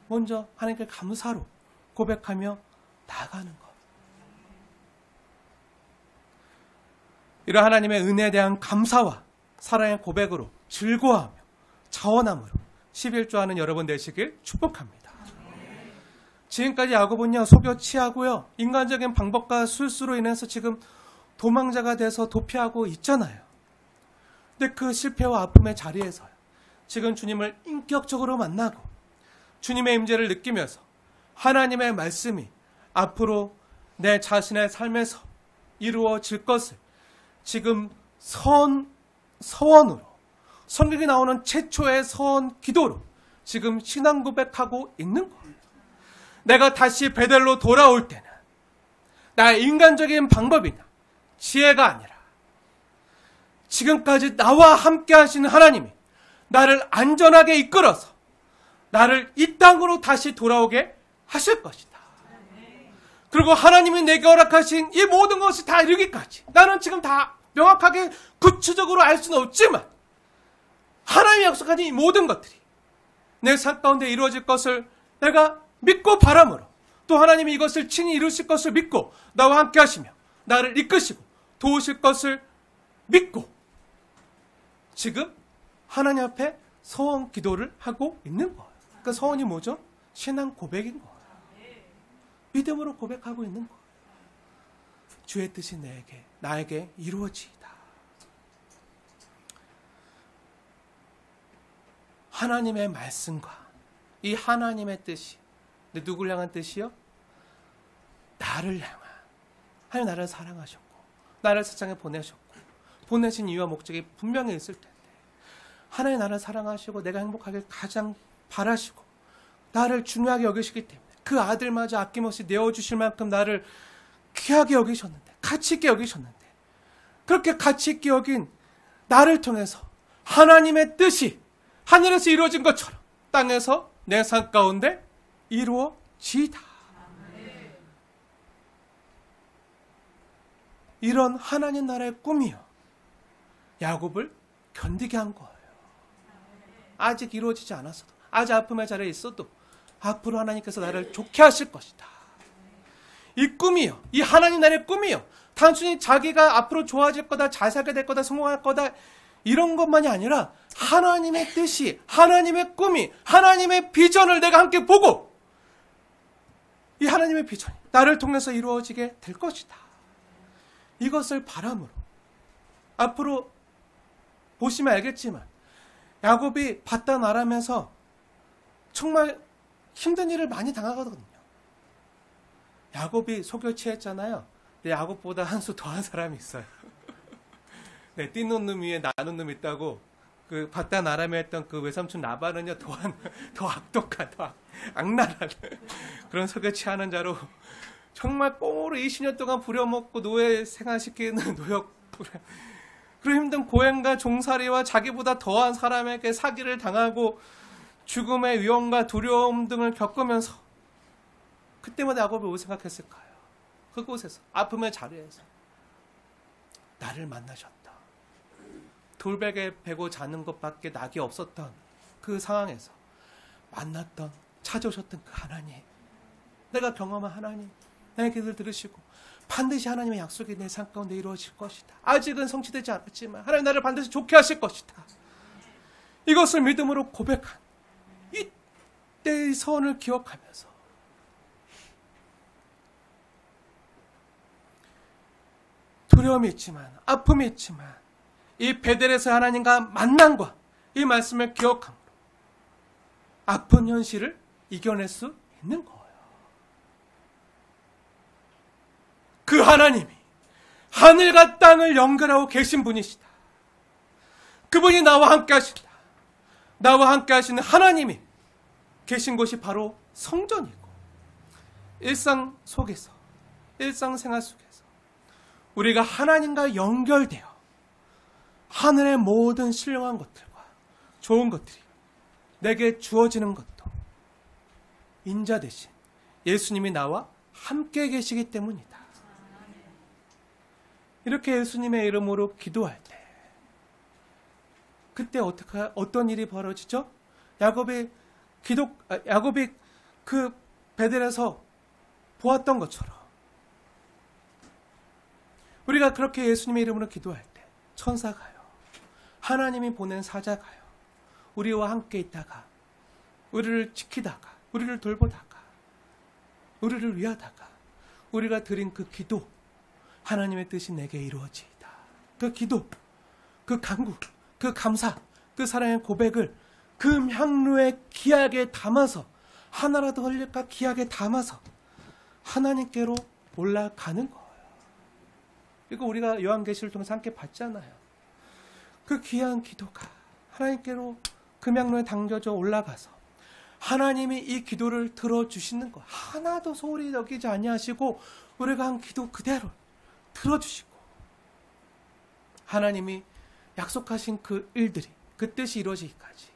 먼저 하나님께 감사로 고백하며 나아가는 것. 이런 하나님의 은혜에 대한 감사와 사랑의 고백으로 즐거워하며 자원함으로 11조하는 여러분 되시길 축복합니다. 지금까지 야곱은요 속여 취하고요 인간적인 방법과 술수로 인해서 지금 도망자가 돼서 도피하고 있잖아요. 근데 그 실패와 아픔의 자리에서 지금 주님을 인격적으로 만나고 주님의 임재를 느끼면서 하나님의 말씀이 앞으로 내 자신의 삶에서 이루어질 것을 지금 서원으로 성경에 나오는 최초의 서원 기도로 지금 신앙 고백하고 있는 거예요. 내가 다시 베델로 돌아올 때는 나의 인간적인 방법이나 지혜가 아니라 지금까지 나와 함께 하시는 하나님이 나를 안전하게 이끌어서 나를 이 땅으로 다시 돌아오게 하실 것이다. 그리고 하나님이 내게 허락하신 이 모든 것이 다 이루기까지 나는 지금 다 명확하게 구체적으로 알 수는 없지만 하나님이 약속하신 이 모든 것들이 내 삶 가운데 이루어질 것을 내가 믿고 바람으로 또 하나님이 이것을 친히 이루실 것을 믿고 나와 함께 하시며 나를 이끄시고 도우실 것을 믿고 지금 하나님 앞에 서원 기도를 하고 있는 거예요. 그 서원이 뭐죠? 신앙 고백인 거예요. 믿음으로 고백하고 있는 거예요. 주의 뜻이 나에게 이루어지이다. 하나님의 말씀과 이 하나님의 뜻이 누구를 향한 뜻이요? 나를 향한. 하나님 나를 사랑하셨고 나를 세상에 보내셨고 보내신 이유와 목적이 분명히 있을 텐데 하나님 나를 사랑하시고 내가 행복하길 가장 바라시고 나를 중요하게 여기시기 때문에 그 아들마저 아낌없이 내어주실 만큼 나를 귀하게 여기셨는데 가치 있게 여기셨는데 그렇게 가치 있게 여긴 나를 통해서 하나님의 뜻이 하늘에서 이루어진 것처럼 땅에서 내 삶 가운데 이루어지이다. 이런 하나님 나라의 꿈이요 야곱을 견디게 한 거예요. 아직 이루어지지 않았어도 아직 아픔의 자리에 있어도 앞으로 하나님께서 나를 좋게 하실 것이다. 이 꿈이요 이 하나님 나라의 꿈이요 단순히 자기가 앞으로 좋아질 거다 잘 살게 될 거다 성공할 거다 이런 것만이 아니라 하나님의 뜻이 하나님의 꿈이 하나님의 비전을 내가 함께 보고 이 하나님의 비전이 나를 통해서 이루어지게 될 것이다. 이것을 바람으로 앞으로 보시면 알겠지만 야곱이 바단 아람에서 정말 힘든 일을 많이 당하거든요. 야곱이 속여 취했잖아요. 근데 야곱보다 한 수 더한 사람이 있어요. 네, 띠놓은 놈 위에 나눈 놈 있다고 그 바단 아람에 했던 그 외삼촌 나발은요 더 악독한 더 악랄한 그런 속여 취하는 자로 정말 꽁으로 20년 동안 부려먹고 노예 생활시키는 노역 그런 힘든 고행과 종살이와 자기보다 더한 사람에게 사기를 당하고 죽음의 위험과 두려움 등을 겪으면서 그때마다 야곱이 뭘 생각했을까요? 그곳에서 아픔의 자리에서 나를 만나셨다. 돌베개 베고 자는 것밖에 낙이 없었던 그 상황에서 만났던 찾아오셨던 그 하나님 내가 경험한 하나님 나의 기도를 들으시고 반드시 하나님의 약속이 내 삶 가운데 이루어질 것이다. 아직은 성취되지 않았지만 하나님 나를 반드시 좋게 하실 것이다. 이것을 믿음으로 고백한 이때의 서원을 기억하면서 두려움이 있지만 아픔이 있지만 이 베델에서 하나님과 만남과 이 말씀을 기억함으로 아픈 현실을 이겨낼 수 있는 거예요. 그 하나님이 하늘과 땅을 연결하고 계신 분이시다. 그분이 나와 함께 하신다. 나와 함께 하시는 하나님이 계신 곳이 바로 성전이고, 일상 속에서, 일상생활 속에서 우리가 하나님과 연결되어 하늘의 모든 신령한 것들과 좋은 것들이 내게 주어지는 것도 인자 대신 예수님이 나와 함께 계시기 때문이다. 이렇게 예수님의 이름으로 기도할 때 그때 어떤 일이 벌어지죠? 야곱이 그 베델에서 보았던 것처럼 우리가 그렇게 예수님의 이름으로 기도할 때 천사가요, 하나님이 보낸 사자가요, 우리와 함께 있다가 우리를 지키다가 우리를 돌보다가 우리를 위하다가 우리가 드린 그 기도, 하나님의 뜻이 내게 이루어지이다. 그 기도, 그 간구, 그 감사, 그 사랑의 고백을 금 향로에 귀하게 담아서, 하나라도 흘릴까 귀하게 담아서 하나님께로 올라가는 거예요. 이거 우리가 요한계시를 통해서 함께 봤잖아요. 그 귀한 기도가 하나님께로 금 향로에 담겨져 올라가서 하나님이 이 기도를 들어주시는 거, 하나도 소홀히 여기지 아니하시고 우리가 한 기도 그대로 들어주시고, 하나님이 약속하신 그 일들이, 그 뜻이 이루어지기까지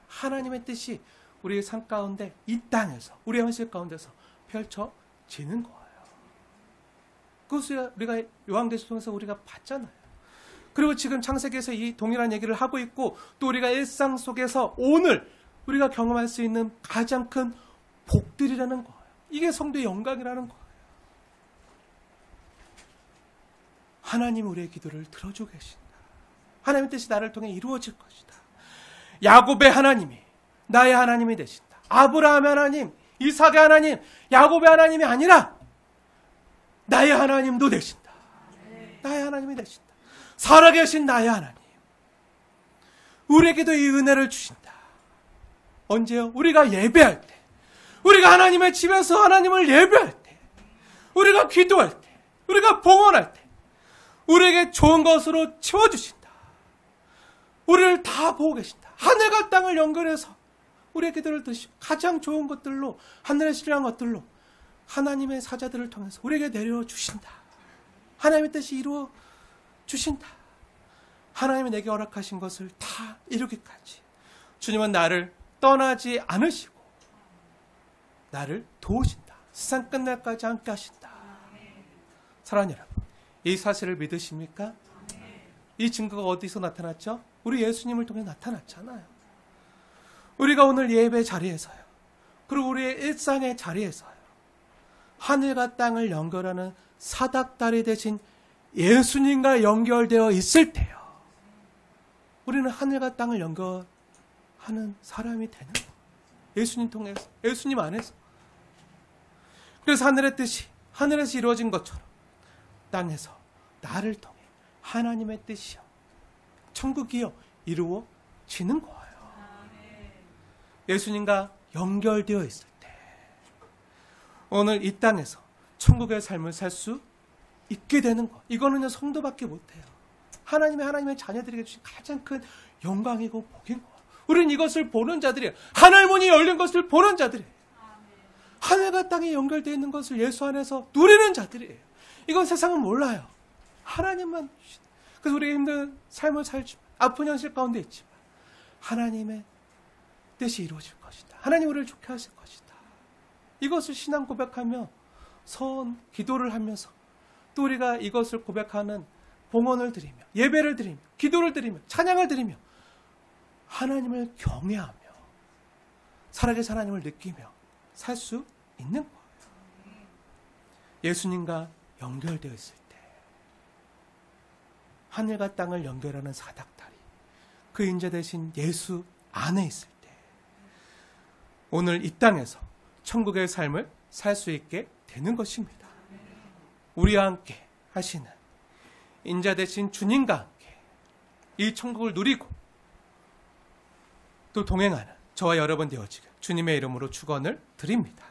하나님의 뜻이 우리의 삶 가운데, 이 땅에서, 우리의 현실 가운데서 펼쳐지는 거예요. 그것을 우리가 요한계시를 통해서 우리가 봤잖아요. 그리고 지금 창세기에서 이 동일한 얘기를 하고 있고, 또 우리가 일상 속에서 오늘 우리가 경험할 수 있는 가장 큰 복들이라는 거예요. 이게 성도의 영광이라는 거예요. 하나님 우리의 기도를 들어주고 계신다. 하나님의 뜻이 나를 통해 이루어질 것이다. 야곱의 하나님이 나의 하나님이 되신다. 아브라함의 하나님, 이삭의 하나님, 야곱의 하나님이 아니라 나의 하나님도 되신다. 나의 하나님이 되신다. 살아계신 나의 하나님, 우리에게도 이 은혜를 주신다. 언제요? 우리가 예배할 때, 우리가 하나님의 집에서 하나님을 예배할 때, 우리가 기도할 때, 우리가 봉헌할 때 우리에게 좋은 것으로 채워주신다. 우리를 다 보고 계신다. 하늘과 땅을 연결해서 우리의 기도를 드시고 가장 좋은 것들로, 하늘의 신령한 것들로 하나님의 사자들을 통해서 우리에게 내려주신다. 하나님의 뜻이 이루어 주신다. 하나님이 내게 허락하신 것을 다 이루기까지 주님은 나를 떠나지 않으시고 나를 도우신다. 세상 끝날까지 함께 하신다. 사랑하는 여러분, 이 사실을 믿으십니까? 이 증거가 어디서 나타났죠? 우리 예수님을 통해 나타났잖아요. 우리가 오늘 예배 자리에서요, 그리고 우리의 일상의 자리에서요, 하늘과 땅을 연결하는 사닥다리 대신 예수님과 연결되어 있을 때요, 우리는 하늘과 땅을 연결하는 사람이 되는 거예요. 예수님 통해서, 예수님 안에서. 그래서 하늘의 뜻이 하늘에서 이루어진 것처럼 땅에서 나를 통해 하나님의 뜻이요, 천국이요, 이루어지는 거예요. 예수님과 연결되어 있을 때 오늘 이 땅에서 천국의 삶을 살 수 있게 되는 것, 이거는 성도밖에 못해요. 하나님의 자녀들에게 주신 가장 큰 영광이고 복인 거예요. 우리는 이것을 보는 자들이에요. 하늘 문이 열린 것을 보는 자들이에요. 하늘과 땅이 연결되어 있는 것을 예수 안에서 누리는 자들이에요. 이건 세상은 몰라요. 하나님만. 그래서 우리가 힘든 삶을 살지만, 아픈 현실 가운데 있지만 하나님의 뜻이 이루어질 것이다. 하나님 우리를 좋게 하실 것이다. 이것을 신앙 고백하며 선 기도를 하면서, 또 우리가 이것을 고백하는 봉헌을 드리며, 예배를 드리며, 기도를 드리며, 찬양을 드리며 하나님을 경외하며 살아계신 하나님을 느끼며 살 수 있는 거예요. 예수님과 연결되어 있을 때, 하늘과 땅을 연결하는 사닥다리, 그 인자 대신 예수 안에 있을 때 오늘 이 땅에서 천국의 삶을 살 수 있게 되는 것입니다. 우리와 함께 하시는 인자 대신 주님과 함께 이 천국을 누리고 또 동행하는 저와 여러분 되어지길 주님의 이름으로 축원을 드립니다.